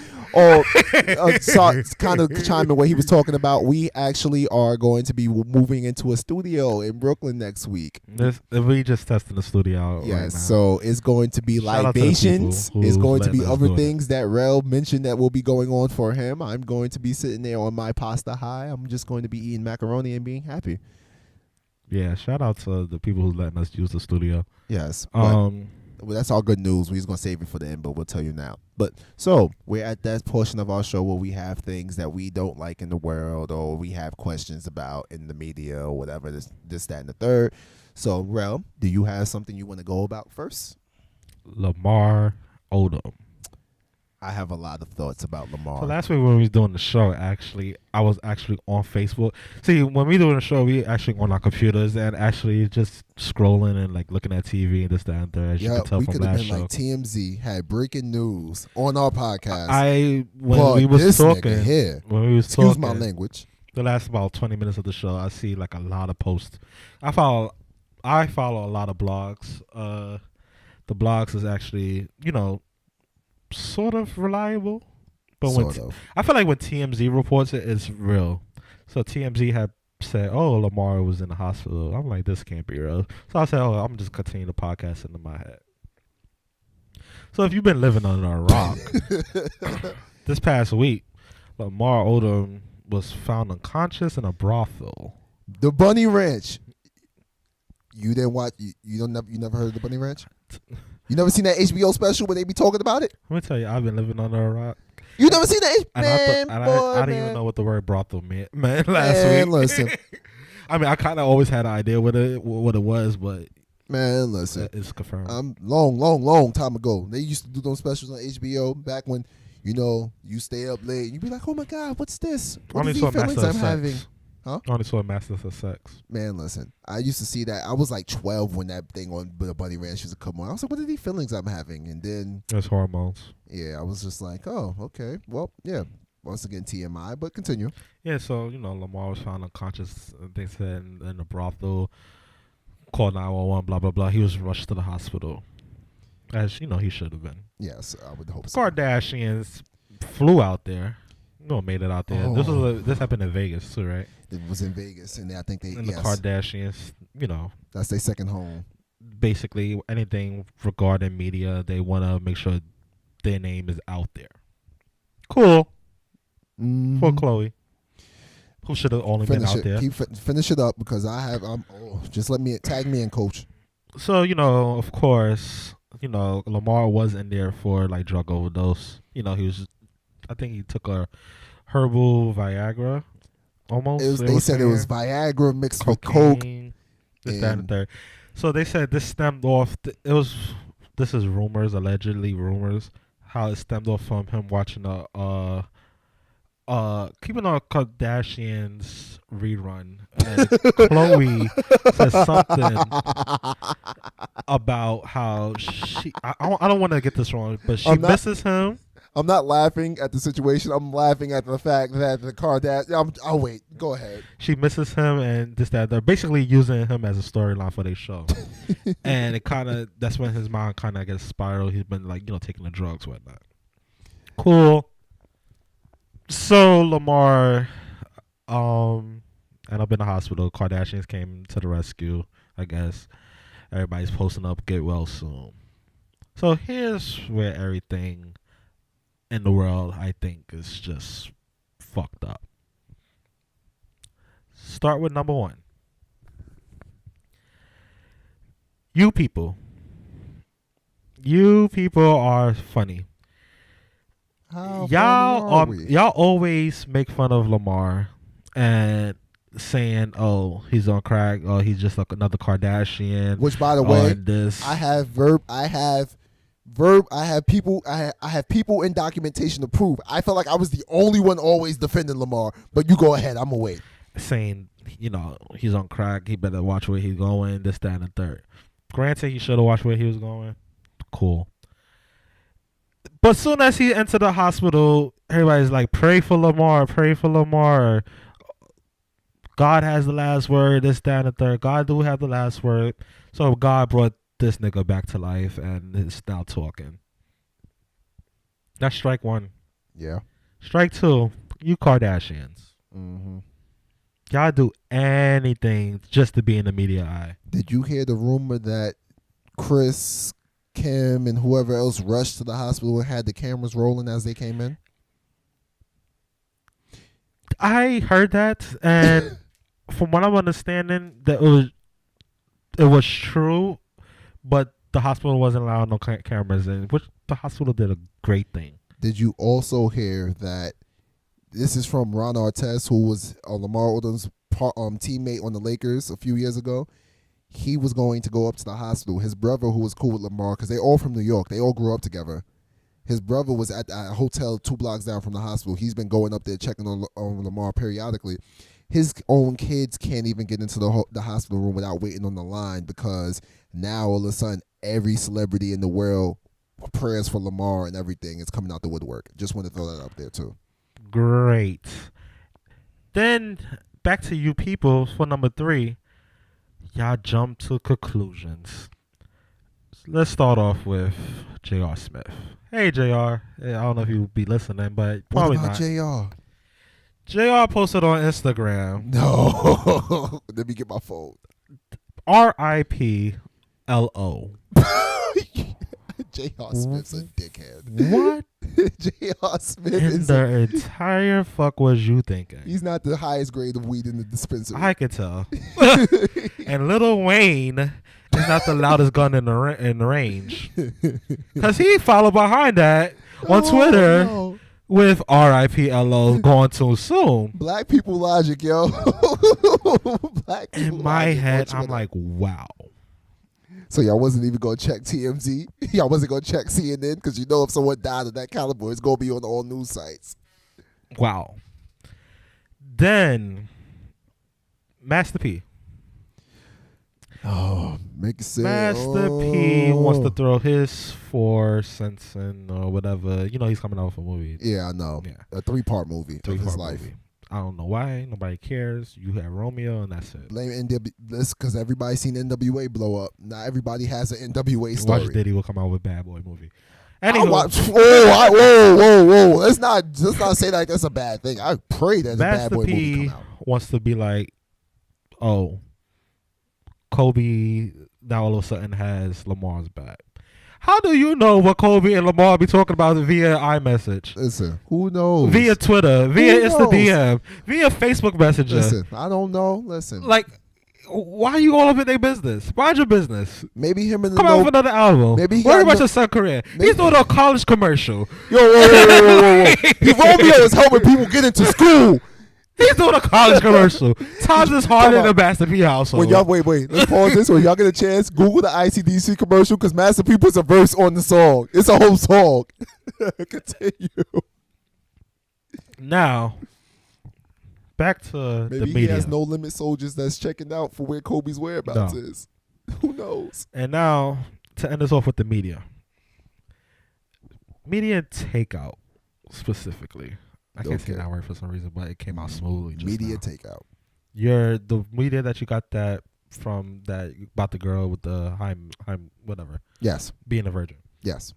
Kind of chiming what he was talking about. We actually are going to be moving into a studio in Brooklyn next week. We just testing the studio out. Yes, right now. so it's going to be Shout out to the libations. people It's who's going to be letting us other do it. things that Rel mentioned that will be going on for him. I'm going to be sitting there on my pasta high. I'm just going to be eating macaroni and being happy. Yeah, shout out to the people who's letting us use the studio. Yes. Well, that's all good news. We're going to save it for the end, but we'll tell you now. But so we're at that portion of our show where we have things that we don't like in the world or we have questions about in the media or whatever, this, that, and the third. So, Rel, do you have something you want to go about first? Lamar Odom. I have a lot of thoughts about Lamar. So last week when we was doing the show, actually, I was actually on Facebook. See, when we doing the show, we actually on our computers and actually just scrolling and like looking at TV and this, that, and third. As you can tell we from could have last been show. like TMZ had breaking news on our podcast. When but we was this talking, nigga here, when we was excuse talking, my language. the last about 20 minutes of the show, I see like a lot of posts. I follow a lot of blogs. The blogs is actually, sort of reliable. But I feel like when TMZ reports it, it's real. So TMZ had said, "Oh, Lamar was in the hospital." I'm like, this can't be real. So I said, "Oh, I'm just continuing the podcast into my head." So if you've been living under a rock, this past week, Lamar Odom was found unconscious in a brothel. The Bunny Ranch. You didn't watch? You never heard of the Bunny Ranch? You never seen that HBO special where they be talking about it? Let me tell you, I've been living under a rock. You never seen that? I didn't even know what the word brothel meant, man. Last week, listen. I mean, I kind of always had an idea what it was, but man, listen, it's confirmed. Long time ago, they used to do those specials on HBO back when you stay up late. You be like, oh my God, what's this? What are these feelings I'm having? Huh? I only saw Masters of Sex. Man, listen, I used to see that. I was like 12 when that thing on the Bunny Ranch used to come on. I was like, what are these feelings I'm having? And then there's hormones. Yeah, I was just like, oh, okay. Well, yeah. Once again, TMI, but continue. Yeah, so, Lamar was found unconscious, they said, in a brothel, called 911, blah, blah, blah. He was rushed to the hospital, as, he should have been. Yes, I would hope so. Kardashians flew out there. Made it out there. Oh. This happened in Vegas, too, right? It was in Vegas, and I think the Kardashians, that's their second home. Basically, anything regarding media, they want to make sure their name is out there. Cool. Mm-hmm. For Chloe, who should have only been out there. Finish it up because just tag me in, coach. So, of course, Lamar was in there for like drug overdose. I think he took a herbal Viagra. Almost. They said it was Viagra mixed with coke. This, that, and third. So they said this stemmed off. This is rumors, allegedly rumors, how it stemmed off from him watching Keeping Up Kardashians rerun. And Chloe said something about how I don't want to get this wrong, but she misses him. I'm not laughing at the situation. I'm laughing at the fact that the Kardashians. I'll wait. Go ahead. She misses him and this, that. They're basically using him as a storyline for their show. And that's when his mind kind of gets spiraled. He's been like, taking the drugs, whatnot. Cool. So Lamar ended up in the hospital. Kardashians came to the rescue, I guess. Everybody's posting up, get well soon. So here's where everything in the world, I think, is just fucked up. Start with number one. You people are funny. Y'all always make fun of Lamar and saying, "Oh, he's on crack. Oh, he's just like another Kardashian." Which, by the way, this. I have people in documentation to prove. I felt like I was the only one always defending Lamar, but you go ahead. I'm gonna wait. Saying, he's on crack. He better watch where he's going. This, that, and the third. Granted, he should have watched where he was going. Cool. But soon as he entered the hospital, everybody's like, pray for Lamar, pray for Lamar. God has the last word, this, that, and the third. God do have the last word. So God brought this nigga back to life and is now talking. That's strike one. Yeah. Strike two, you Kardashians. Mm-hmm. Y'all do anything just to be in the media eye. Did you hear the rumor that Chris, Kim, and whoever else rushed to the hospital and had the cameras rolling as they came in? I heard that, and from what I'm understanding, that it was true, but the hospital wasn't allowing no cameras in, which the hospital did a great thing. Did you also hear that this is from Ron Artest, who was Lamar Odom's teammate on the Lakers a few years ago? He was going to go up to the hospital. His brother, who was cool with Lamar, because they all from New York, they all grew up together. His brother was at a hotel 2 blocks down from the hospital. He's been going up there checking on Lamar periodically. His own kids can't even get into the hospital room without waiting on the line, because now all of a sudden every celebrity in the world, prayers for Lamar and everything, is coming out the woodwork. Just want to throw that up there too. Great. Then back to you people for number 3. Y'all jump to conclusions. Let's start off with J.R. Smith. Hey, J.R. I don't know if you'll be listening, but probably what about not. JR? J.R. posted on Instagram. No. Let me get my phone. R.I.P.L.O. J.R. Smith's a dickhead. What J.R. Smith in is the entire fuck was you thinking? he's not the highest grade of weed in the dispensary. I can tell. And Lil Wayne is not the loudest gun in the range, because he followed behind that on Twitter no. with R.I.P.L.O. going too soon. Black people logic, yo. Black people In my logic head, on I'm Twitter. like, wow. So y'all wasn't even gonna check TMZ? Y'all wasn't gonna check CNN? Because you know if someone died of that caliber, it's gonna be on all news sites. Wow. Then Master P. Oh, make it say Master P wants to throw his 4 cents in or whatever. You know he's coming out with a movie. Yeah, I know. Yeah. A 3-part movie of his life. Movie. I don't know why. Nobody cares. You have Romeo and that's it. Blame this because everybody's seen NWA blow up. Not everybody has an NWA story. Watch Diddy will come out with Bad Boy movie. I Anywho, watch, whoa. Let's not say like that's a bad thing. I pray that a Bad Master Boy P movie come out. wants to be like, oh, Kobe now all of a sudden has Lamar's back. How do you know what Kobe and Lamar be talking about via iMessage? Listen, who knows? Via Twitter, via Who Insta knows? DM, via Facebook Messenger. Listen, I don't know. Listen, Like, why are you all up in their business? Mind your business. maybe him and Come out with another album. Maybe he Worry got about your son career. maybe- He's doing a college commercial. Yo, Romeo is helping people get into school. He's doing a college commercial. Times is harder in the Master P household. When y'all wait, let's pause this. When y'all get a chance, Google the ICDC commercial because Master P puts a verse on the song. It's a whole song. Continue. Now, back to the Maybe he media. has no limit soldiers that's checking out for where Kobe's whereabouts No. is. Who knows? And now, to end us off with the media. Media takeout, specifically. I can't say Okay. that word for some reason, but it came out smoothly. Just Media now. takeout. The media that you got that from that about the girl with the Heim whatever Yes. being a virgin. Yes.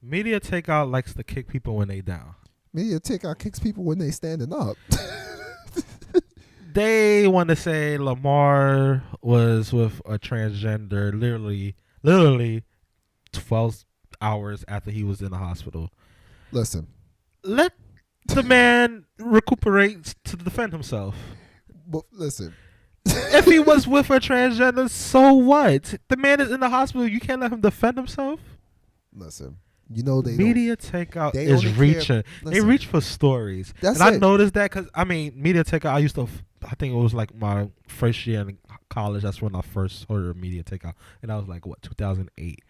Media takeout likes to kick people when they down. Media takeout kicks people when they standing up. They want to say Lamar was with a transgender literally 12 hours after he was in the hospital. Listen. Let the man recuperate to defend himself. But listen. If he was with a transgender, so what? The man is in the hospital. You can't let him defend himself. Listen. You know they Media takeout they is only care- reaching. They listen. reach for stories. That's and I it. noticed that because, media takeout, I think it was like my first year in college. That's when I first heard of media takeout. And I was like, 2008.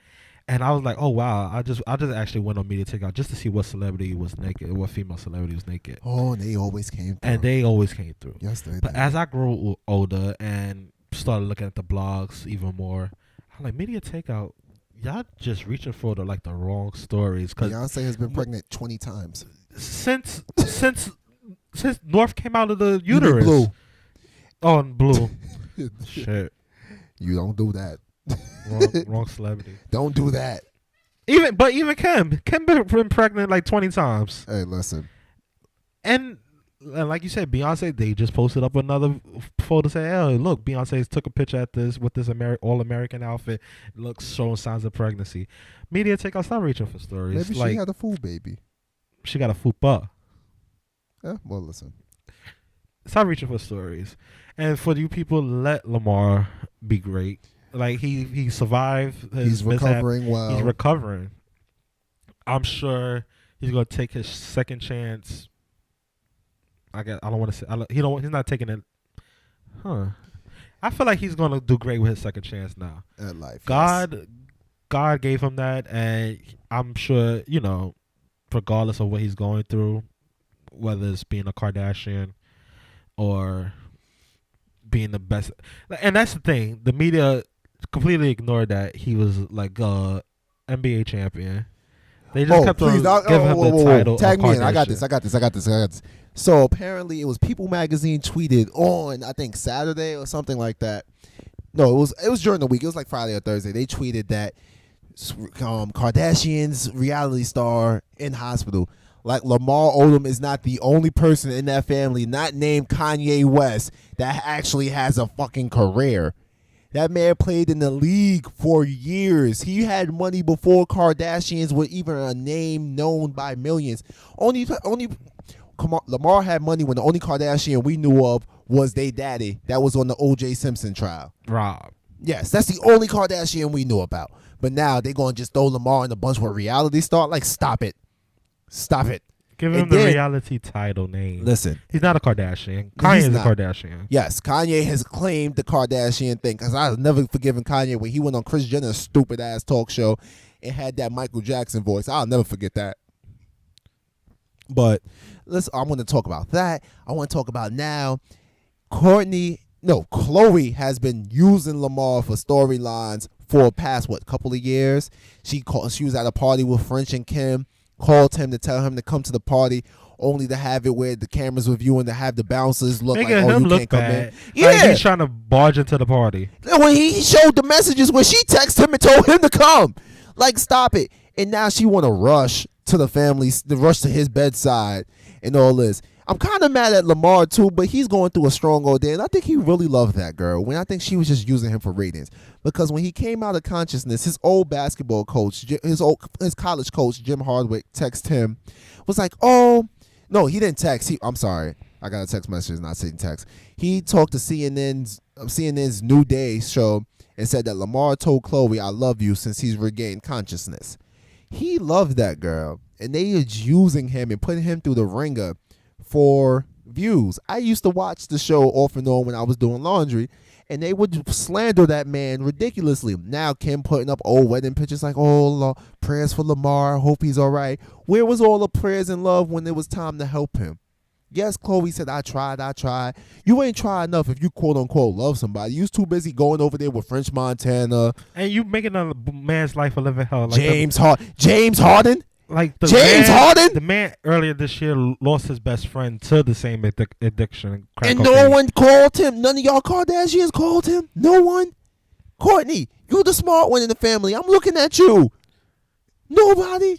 And I was like, oh, wow. I just actually went on media takeout just to see what celebrity was naked, what female celebrity was naked. Oh, and they always came through. And they always came through. Yes, they But did. as I grew older and started looking at the blogs even more, I'm like, media takeout, y'all just reaching for the wrong stories. Cause Beyonce has been pregnant 20 times. since North came out of the You mean uterus. Blue. Oh, and Blue. Shit. You don't do that. Wrong celebrity. Don't do that. Even Kim been pregnant like 20 times. Hey, listen. And like you said, Beyonce, they just posted up another photo saying, "Oh, look, Beyonce took a picture at this with this all American outfit. It looks showing signs of pregnancy." Media take out, stop reaching for stories. Maybe like she had a fool baby. she got a fupa. Yeah, well, listen. Stop reaching for stories. And for you people, let Lamar be great. Like he survived his He's recovering mishap. well. He's recovering. I'm sure he's gonna take his second chance. I don't want to say. He's not taking it. Huh. I feel like he's gonna do great with his second chance now. At life. God gave him that, and I'm sure regardless of what he's going through, whether it's being a Kardashian or being the best. And that's the thing. The media completely ignored that he was like a NBA champion. They just kept on giving him the title. Tag of me in. I got Kardashian. this. So apparently it was People Magazine tweeted on, I think, Saturday or something like that. No, it was during the week. It was like Friday or Thursday. They tweeted that Kardashian's reality star in hospital. Like Lamar Odom is not the only person in that family not named Kanye West that actually has a fucking career. That man played in the league for years. He had money before Kardashians were even a name known by millions. Lamar had money when the only Kardashian we knew of was their daddy that was on the O.J. Simpson trial. Rob. Yes, that's the only Kardashian we knew about. But now they're going to just throw Lamar in a bunch with reality star. Like, stop it. Stop it. Give him the reality title name. Listen. He's not a Kardashian. Kanye's a Kardashian. Yes, Kanye has claimed the Kardashian thing because I've never forgiven Kanye when he went on Kris Jenner's stupid-ass talk show and had that Michael Jackson voice. I'll never forget that. But I want to talk about that. I want to talk about now. Chloe has been using Lamar for storylines for the past, couple of years. She was at a party with French and Kim, called him to tell him to come to the party, only to have it where the cameras were viewing, to have the bouncers look Making like, him you look can't come bad. in. Yeah. Like he's trying to barge into the party. When he showed the messages when she texted him and told him to come. Like, stop it. And now she want to rush to the family, to rush to his bedside and all this. I'm kind of mad at Lamar too, but he's going through a strong old day, and I think he really loved that girl. When I think she was just using him for ratings, because when he came out of consciousness, his old basketball coach, his college coach, Jim Hardwick, texted him, was like, "Oh, no, he didn't text. I'm sorry, I got a text message, not saying text. He talked to CNN's New Day show and said that Lamar told Chloe, 'I love you,' since he's regained consciousness. He loved that girl, and they are using him and putting him through the ringer for views. I used to watch the show off and on when I was doing laundry, and they would slander that man ridiculously. Now Kim putting up old wedding pictures like, prayers for Lamar, hope he's all right. Where was all the prayers and love when it was time to help him? Yes, Chloe said, I tried. You ain't try enough if you quote unquote love somebody. You was too busy going over there with French Montana. And you making a man's life a living hell. Like James Harden? Like Harden? The man earlier this year lost his best friend to the same addiction. And no one called him. None of y'all Kardashians called him. No one. Courtney, you're the smart one in the family. I'm looking at you. Nobody.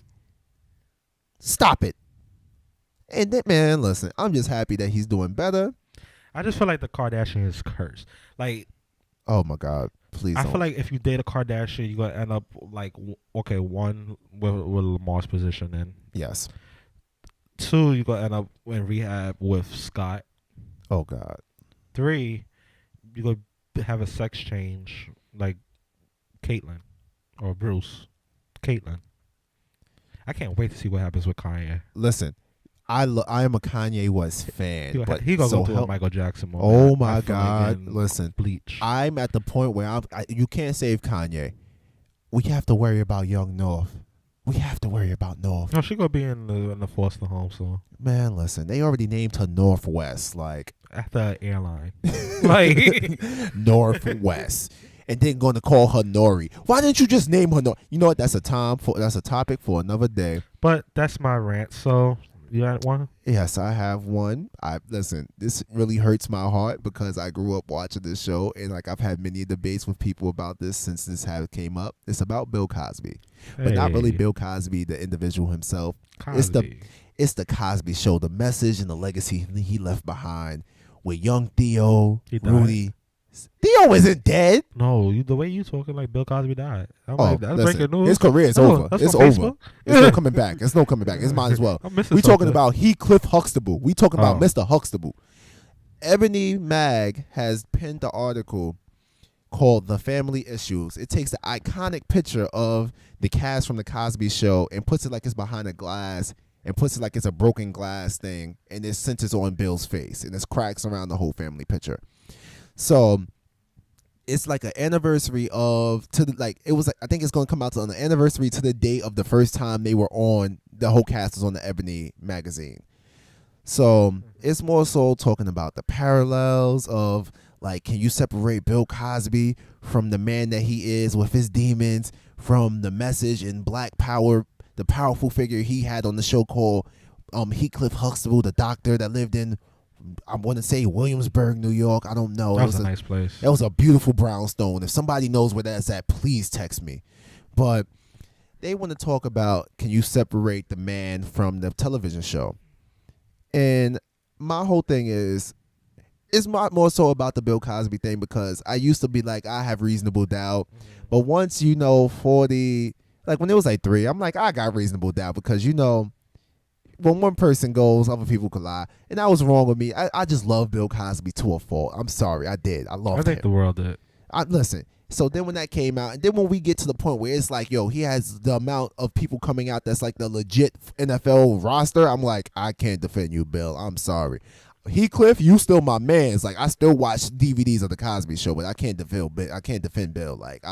Stop it. And that man, listen, I'm just happy that he's doing better. I just feel like the Kardashian is cursed. Like, oh my God. Please I don't. feel like if you date a Kardashian, you're going to end up like, one, with Lamar's position in. Yes. 2, you're going to end up in rehab with Scott. Oh, God. 3, you're going to have a sex change like Caitlyn or Bruce. Caitlyn. I can't wait to see what happens with Kanye. Listen, I am a Kanye West fan. He gonna go through a Michael Jackson moment. Oh my God! Listen, Bleach. I'm at the point where you can't save Kanye. We have to worry about young North. We have to worry about North. No, she gonna be in the foster home soon. Man, listen, they already named her Northwest, like after an airline, like Northwest. and then going to call her Nori. Why didn't you just name her Nori? You know what? That's a topic for another day. But that's my rant. So you had one? Yes, I have one. Listen, this really hurts my heart because I grew up watching this show, and like I've had many debates with people about this since this came up. It's about Bill Cosby, but not really Bill Cosby, the individual himself. Cosby. It's the Cosby Show, the message and the legacy he left behind with young Theo, Rudy. Theo isn't dead. No, the way you talking like Bill Cosby died. I'm Oh, like, that's breaking news. His career is over. It's over. Facebook? It's no coming back. It's no coming back. It's mine as well. We talking about Heathcliff Huxtable. We talking about Mr. Huxtable. Ebony Mag has penned the article called "The Family Issues." It takes the iconic picture of the cast from the Cosby Show and puts it like it's behind a glass and puts it like it's a broken glass thing, and it centers on Bill's face and there's cracks around the whole family picture. So it's like an anniversary I think it's going to come out on the anniversary to the date of the first time they were on. The whole cast was on the Ebony magazine. So it's more so talking about the parallels of like, can you separate Bill Cosby from the man that he is with his demons, from the message in Black Power, the powerful figure he had on the show called Heathcliff Huxtable, the doctor that lived in, I want to say Williamsburg, New York. I don't know. That was a nice place. That was a beautiful brownstone. If somebody knows where that's at, please text me. But they want to talk about, can you separate the man from the television show? And my whole thing is, it's more so about the Bill Cosby thing, because I used to be like, I have reasonable doubt. But once, 40, like when it was like 3, I'm like, I got reasonable doubt, because, when one person goes, other people could lie. And that was wrong with me. I just love Bill Cosby to a fault. I'm sorry. I did. I loved him. I think the world did. Listen. So then when that came out, and then when we get to the point where it's like, he has the amount of people coming out that's like the legit NFL roster, I'm like, I can't defend you, Bill. I'm sorry. Heathcliff, you still my man. It's like, I still watch DVDs of the Cosby Show, but I can't defend Bill. Like,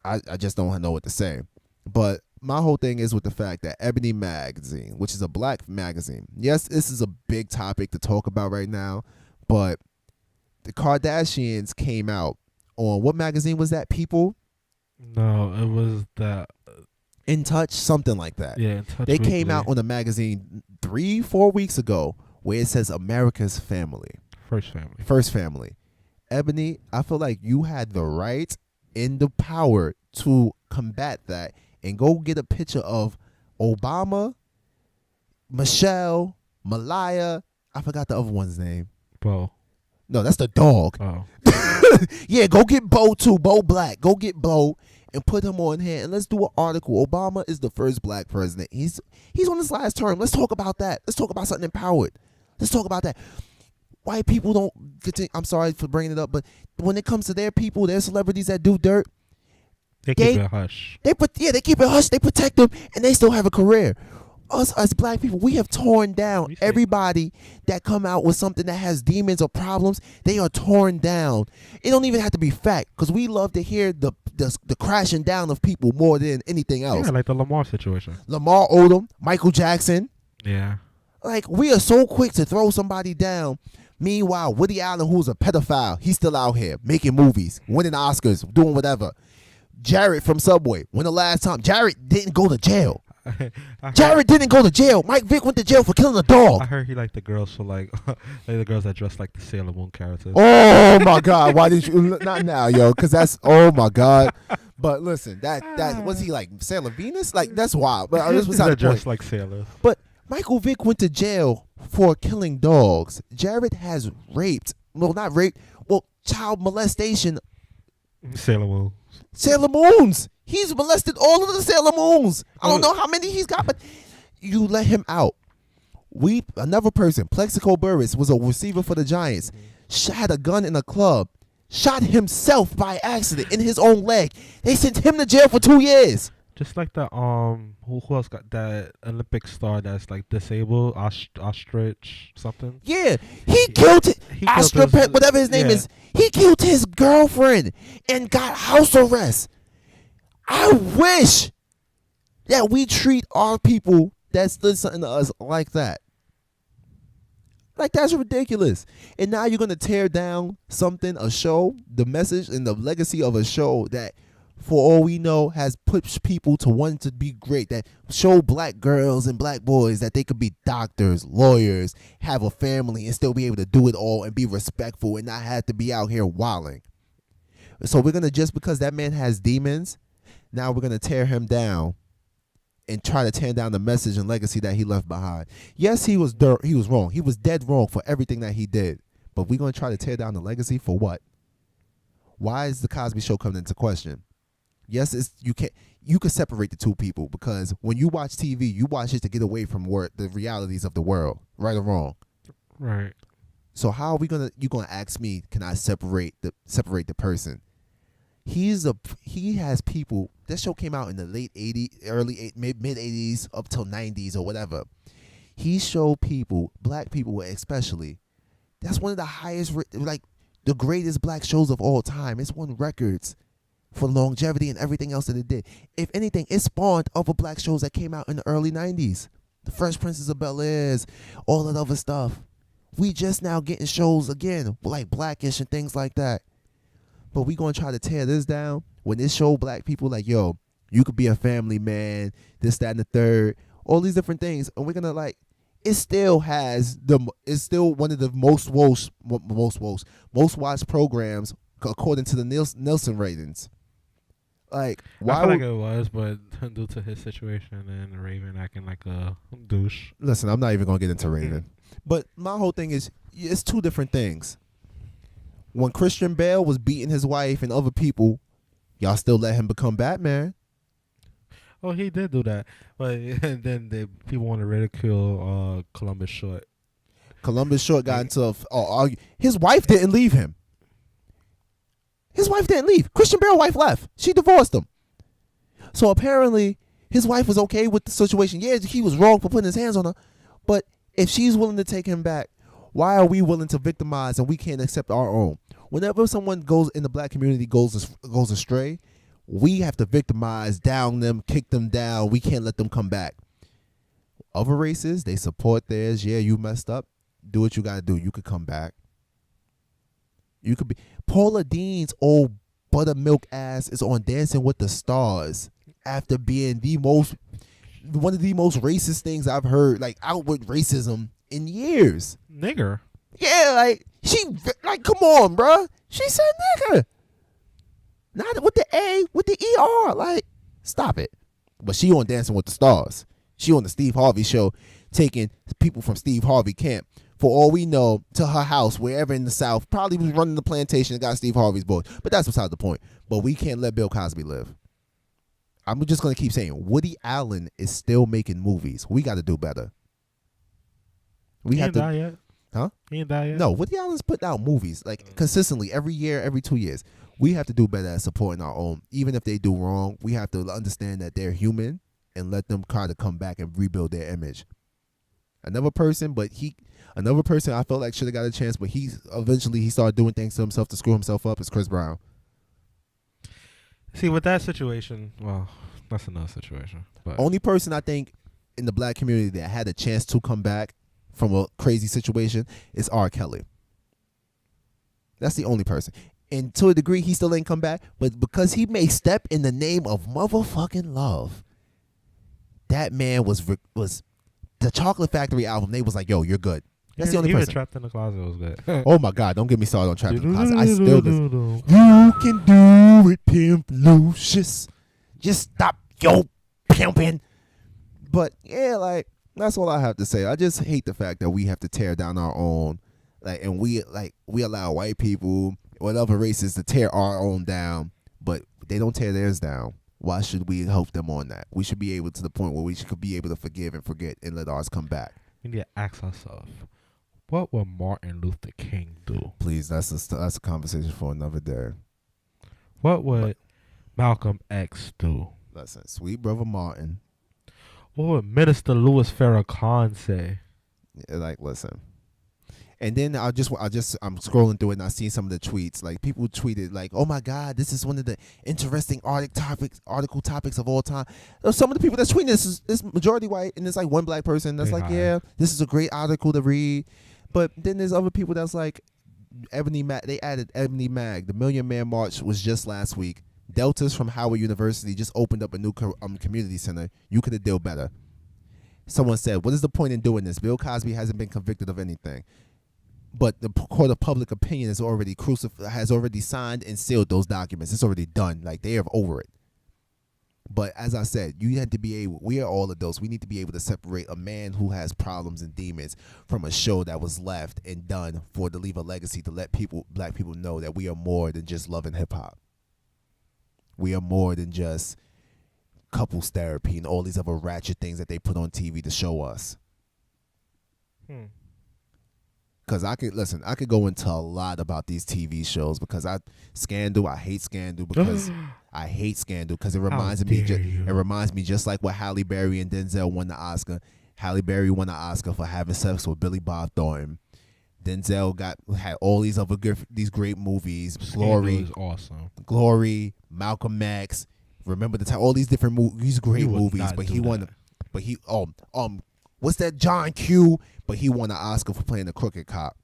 I just don't know what to say. But my whole thing is with the fact that Ebony Magazine, which is a black magazine, yes, this is a big topic to talk about right now, but the Kardashians came out on, what magazine was that, People? No, it was that. In Touch, something like that. Yeah, In Touch. They came out on a magazine 3-4 weeks ago where it says America's Family. First Family. Ebony, I feel like you had the right and the power to combat that and go get a picture of Obama, Michelle, Malaya. I forgot the other one's name. Bo. No, that's the dog. Oh. Yeah, go get Bo too. Bo Black. Go get Bo and put him on here, and let's do an article. Obama is the first black president. He's on his last term. Let's talk about that. Let's talk about something empowered. Let's talk about that. White people don't get to, I'm sorry for bringing it up, but when it comes to their people, their celebrities that do dirt, they keep it hush. They keep it hush. They protect them, and they still have a career. Us as black people, we have torn down everybody that come out with something that has demons or problems. They are torn down. It don't even have to be fact, because we love to hear the crashing down of people more than anything else. Yeah, like the Lamar situation. Lamar Odom, Michael Jackson. Yeah. Like, we are so quick to throw somebody down. Meanwhile, Woody Allen, who's a pedophile, he's still out here making movies, winning Oscars, doing whatever. Jared from Subway. When the last time? Jared didn't go to jail. Jared didn't go to jail. Mike Vick went to jail for killing a dog. I heard he liked the girls for like the girls that dressed like the Sailor Moon characters. Oh my God! Why did you? Not now, yo, because that's, oh my God. But listen, that was he like Sailor Venus? Like, that's wild. But this was how dressed like sailors. But Michael Vick went to jail for killing dogs. Jared has not raped, child molestation. Sailor Moon. Sailor Moons. He's molested all of the Sailor Moons. I don't know how many he's got, but you let him out. Another person, Plexico Burris, was a receiver for the Giants. Had a gun in a club. Shot himself by accident in his own leg. They sent him to jail for 2 years. Just like the who else got that Olympic star that's like disabled, ostrich something? Yeah, he killed it. Whatever his name is. He killed his girlfriend and got house arrest. I wish that we treat our people that stood something to us like that. Like, that's ridiculous. And now you're going to tear down something, a show, the message and the legacy of a show that, for all we know, has pushed people to want to be great, that show black girls and black boys that they could be doctors, lawyers, have a family, and still be able to do it all and be respectful and not have to be out here wilding. So we're going to, just because that man has demons, now we're going to tear him down and try to tear down the message and legacy that he left behind. Yes, he was wrong. He was dead wrong for everything that he did. But we're going to try to tear down the legacy for what? Why is the Cosby Show coming into question? Yes, you can separate the two people, because when you watch TV, you watch it to get away from the realities of the world, right or wrong. Right. So how are we you gonna ask me, can I separate the person? He has people. That show came out in the late 80s, mid 80s up till 90s or whatever. He showed people, black people especially. That's one of the highest, like the greatest black shows of all time. It's won records for longevity and everything else that it did. If anything, it spawned other black shows that came out in the early 90s. The Fresh Princess of Bel-Air, all that other stuff. We just now getting shows again, like Blackish and things like that. But we going to try to tear this down when this show black people like, yo, you could be a family man, this, that, and the third, all these different things. And we're going to like, it's still one of the most watched programs according to the Nielsen ratings. Like, why? I feel like it was, but due to his situation and Raven acting like a douche. Listen, I'm not even gonna get into Raven, but my whole thing is, it's two different things. When Christian Bale was beating his wife and other people, y'all still let him become Batman. Oh, he did do that, but and then the people want to ridicule Columbus Short. Columbus Short got into argue. His wife didn't leave him. His wife didn't leave. Christian Bale's wife left. She divorced him. So apparently his wife was okay with the situation. Yeah, he was wrong for putting his hands on her. But if she's willing to take him back, why are we willing to victimize and we can't accept our own? Whenever someone goes in the black community goes astray, we have to victimize, down them, kick them down. We can't let them come back. Other races, they support theirs. Yeah, you messed up. Do what you got to do. You could come back. You could be. Paula Dean's old buttermilk ass is on Dancing with the Stars after being one of the most racist things I've heard, like outward racism in years. Nigger. Yeah, come on, bruh. She said nigger. Not with the A, with the ER. Like, stop it. But she on Dancing with the Stars. She on the Steve Harvey show, taking people from Steve Harvey camp, for all we know, to her house, wherever in the South. Probably was running the plantation and got Steve Harvey's boy. But that's beside the point. But we can't let Bill Cosby live. I'm just going to keep saying, Woody Allen is still making movies. We got to do better. He ain't die yet. Huh? He ain't die yet. No, Woody Allen's putting out movies like consistently every year, every 2 years. We have to do better at supporting our own. Even if they do wrong, we have to understand that they're human and let them kind of come back and rebuild their image. Another person I felt like should have got a chance, but he started doing things to himself to screw himself up, is Chris Brown. See, with that situation, well, that's another situation. But Only person I think in the black community that had a chance to come back from a crazy situation is R. Kelly. That's the only person. And to a degree, he still ain't come back, but because he may step in the name of motherfucking love, that man was the Chocolate Factory album. They was like, yo, you're good. That's the only person. Trapped in the Closet was good. Oh my God, don't get me started on Trapped in the Closet. I still listen. You can do it, Pimp Lucius. Just stop your pimping. But yeah, like, that's all I have to say. I just hate the fact that we have to tear down our own, and we allow white people, whatever races, to tear our own down, but they don't tear theirs down. Why should we help them on that? We should be able to the point where we should be able to forgive and forget and let ours come back. We need to ask ourselves, what would Martin Luther King do? Please, that's a conversation for another day. What would Malcolm X do? Listen, sweet brother Martin. What would Minister Louis Farrakhan say? Like, listen. And then I'm scrolling through it and I see some of the tweets. Like, people tweeted like, "Oh my God, this is one of the interesting article topics of all time." Some of the people that's tweeting this majority white, and it's like one black person that's like, "Yeah, this is a great article to read." But then there's other people that's like Ebony Mag. They added Ebony Mag. The Million Man March was just last week. Deltas from Howard University just opened up a new community center. You could have done better. Someone said, what is the point in doing this? Bill Cosby hasn't been convicted of anything. But the court of public opinion has already signed and sealed those documents. It's already done. Like, they are over it. But as I said, you had to be able, we are all adults. We need to be able to separate a man who has problems and demons from a show that was left and done to leave a legacy, to let black people know that we are more than just love and hip hop. We are more than just couples therapy and all these other ratchet things that they put on TV to show us. Because I could go into a lot about these TV shows because I hate Scandal because I hate Scandal because it reminds me just like what Halle Berry and Denzel won the Oscar. Halle Berry won the Oscar for having sex with Billy Bob Thornton. Denzel had all these other these great movies. Glory is awesome. Glory, Malcolm X. Remember the time? All these different movies, great movies. But he won. But he what's that? John Q. But he won an Oscar for playing the crooked cop.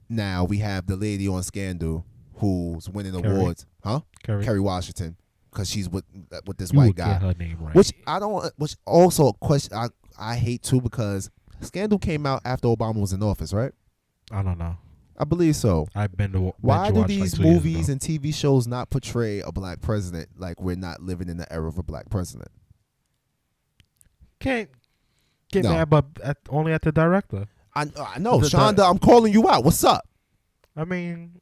Now we have the lady on Scandal who's winning awards, huh? Kerry Washington, because she's with this white guy. Get her name right. Which also a question I hate too because Scandal came out after Obama was in office, right? I don't know. I believe so. Why do these movies and TV shows not portray a black president like we're not living in the era of a black president? Can't get mad, but only at the director. I know, Shonda. I'm calling you out. What's up? I mean,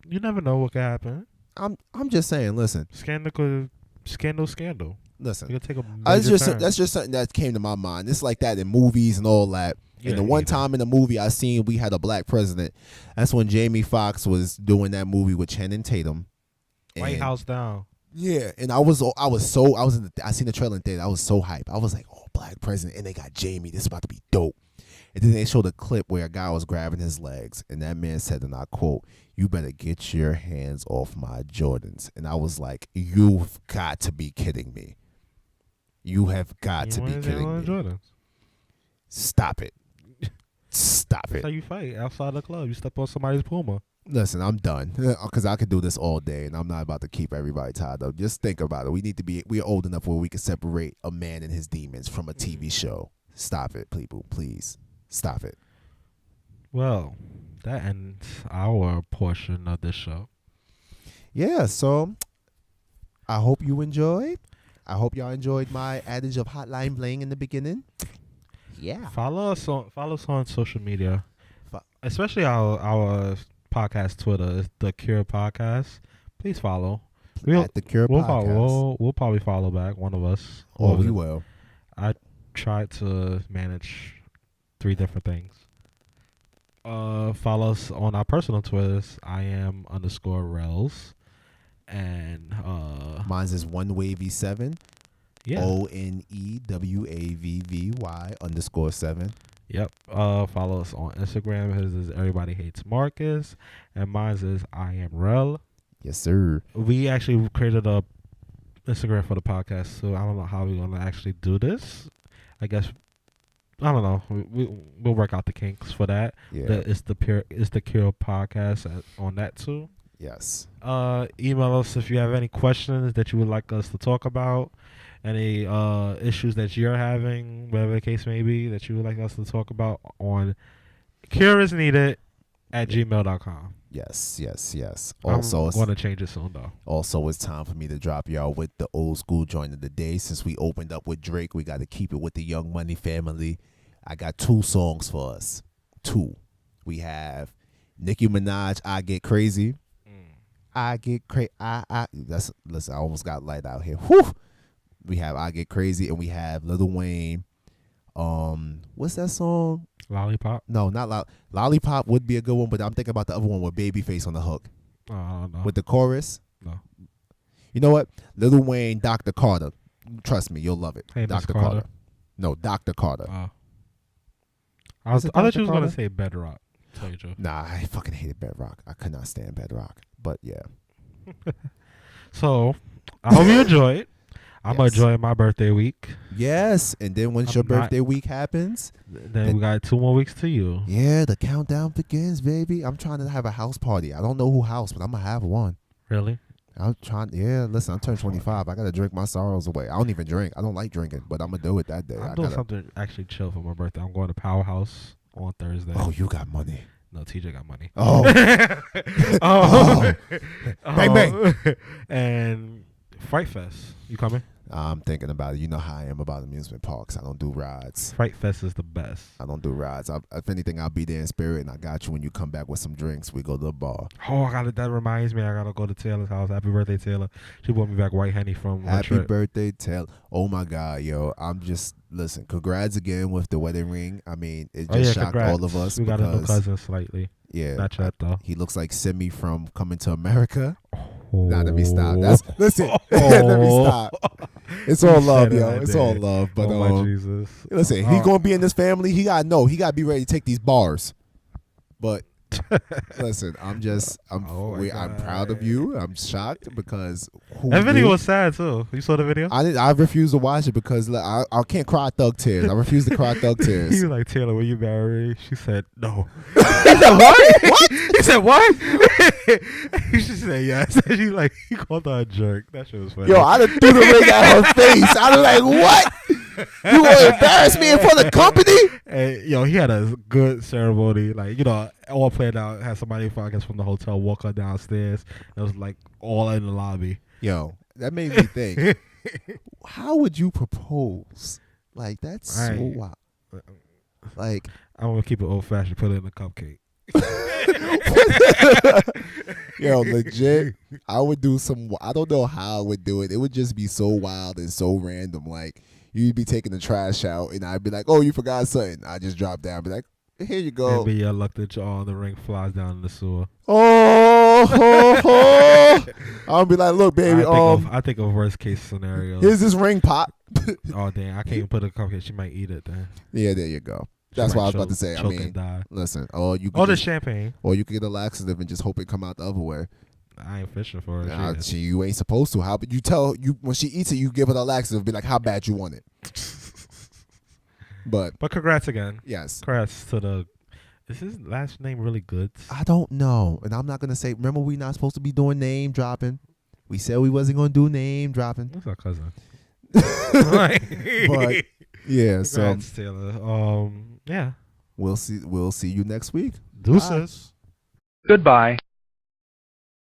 you never know what could happen. I'm just saying. Listen, scandal. Listen, take a that's just something that came to my mind. It's like that in movies and all that. Yeah, and the one time in the movie I seen we had a black president. That's when Jamie Foxx was doing that movie with Channing Tatum. White House Down. Yeah, and I seen the trailer in theater. I was so hyped. I was like, oh, black president, and they got Jamie. This is about to be dope. And then they showed a clip where a guy was grabbing his legs, and that man said, and I quote, "You better get your hands off my Jordans." And I was like, you've got to be kidding me. You have got to be kidding me. Jordans. Stop it. Stop it. That's how you fight outside the club. You step on somebody's Puma. Listen, I'm done because I could do this all day, and I'm not about to keep everybody tied up. Just think about it. We're old enough where we can separate a man and his demons from a TV show. Stop it, people. Please. Stop it. Well, that ends our portion of this show. Yeah, so I hope you enjoyed. I hope y'all enjoyed my adage of Hotline Bling in the beginning. Yeah. Follow us on social media, especially our podcast Twitter is The Cure Podcast. Please follow. At The Cure Podcast. We'll probably follow back, one of us. Oh, we will. I tried to manage 3 different things. Follow us on our personal Twitters. I am _Rels. And mine's is OneWavy7. Yeah. ONEWAVVY _7. Yep. Follow us on Instagram. His is Everybody Hates Marcus. And mine's is I Am Rel. Yes, sir. We actually created a Instagram for the podcast, so I don't know how we're gonna actually do this. I guess I don't know. We'll work out the kinks for that. Yeah. It's the Cure Podcast on that too. Yes. Email us if you have any questions that you would like us to talk about, any issues that you're having, whatever the case may be, that you would like us to talk about on cureisneeded@gmail.com. Yes. Also, I'm going to change it soon, though. Also, it's time for me to drop y'all with the old school joint of the day. Since we opened up with Drake, we got to keep it with the Young Money family. I got 2 songs for us. 2. We have Nicki Minaj, I Get Crazy. I Get Crazy. Listen, I almost got light out here. Whew. We have I Get Crazy, and we have Lil Wayne. What's that song? Lollipop? No, not Lollipop would be a good one, but I'm thinking about the other one with Babyface on the hook. No. With the chorus. No. You know what? Lil Wayne, Dr. Carter. Trust me, you'll love it. Hey, Dr. Carter. No, Dr. Carter. I thought you was going to say Bedrock. Tell you, Joe. Nah, I fucking hated Bedrock. I could not stand Bedrock. But yeah. So, I hope you enjoyed. I'm Yes. enjoying my birthday week. Yes, and then once I'm your not- birthday week happens, Then we got 2 more weeks to you. yeah, the countdown begins, baby. I'm trying to have a house party. I don't know who house, but I'm gonna have one. Really? I'm trying. Yeah, listen, I'm turning 25. I gotta drink my sorrows away. I don't even drink. I don't like drinking, but I'm gonna do it that day. I'm I doing gotta. something actually chill for my birthday. I'm going to Powerhouse on Thursday. Oh, you got money. No, TJ got money. Oh, oh. Bang, bang. And Fright Fest. You coming? I'm thinking about it. You know how I am about amusement parks. I don't do rides. Fright Fest is the best. I don't do rides. If anything, I'll be there in spirit, and I got you when you come back with some drinks. We go to the bar. Oh, that reminds me. I gotta go to Taylor's house. Happy birthday, Taylor. She brought me back white henny from her Happy trip. birthday, Taylor. Oh my God, yo. Listen, congrats again with the wedding ring. I mean, it just shocked congrats. all of us. We got a new because, cousin slightly. Yeah. Not yet though. He looks like Simi from Coming to America. Oh. Nah, let me stop. Listen. Let me stop. It's all love, yo. It's all love. But oh my Jesus. listen, he's gonna be in this family. He gotta know. He gotta be ready to take these bars. But listen, I'm proud of you. I'm shocked because That video was sad too. You saw the video? I refuse to watch it because I can't cry thug tears. I refuse to cry thug tears. He was like, Taylor, will you marry me? She said, no. He said, what? What? He said, what? She said, yes. She's like, he called her a jerk. That shit was funny. Yo, I done threw the ring at her face. I was like, what? You gonna embarrass me in front of the company? And, yo, he had a good ceremony. Like, all planned out. Had somebody, I guess, from the hotel walk her downstairs. It was like all in the lobby. Yo, that made me think. How would you propose? Like, that's so wild. Like, I'm going to keep it old fashioned. Put it in a cupcake. yo, legit, I would do I don't know how I would do it. It would just be so wild and so random. Like, you'd be taking the trash out, and I'd be like, oh, you forgot something. I just drop down, be like, here you go. And be your luck that the ring flies down in the sewer. I'll be like, look, baby, I think of worst case scenario. here's this ring pop. Oh, damn, I can't even put it in a cupcake. She might eat it then. Yeah, there you go. That's what I was about to say. I mean, die. listen, The champagne. or you could get a laxative and just hope it come out the other way. I ain't fishing for it. You ain't supposed to. How? But you tell you when she eats it, you give her the laxative. Be like, how bad you want it. But congrats again. Yes. Congrats to the. Is his last name really good? I don't know, and I'm not gonna say. Remember, we not supposed to be doing name dropping. We said we wasn't gonna do name dropping. That's our cousin. But yeah, congrats, Taylor. Yeah. We'll see you next week. Deuces. Goodbye.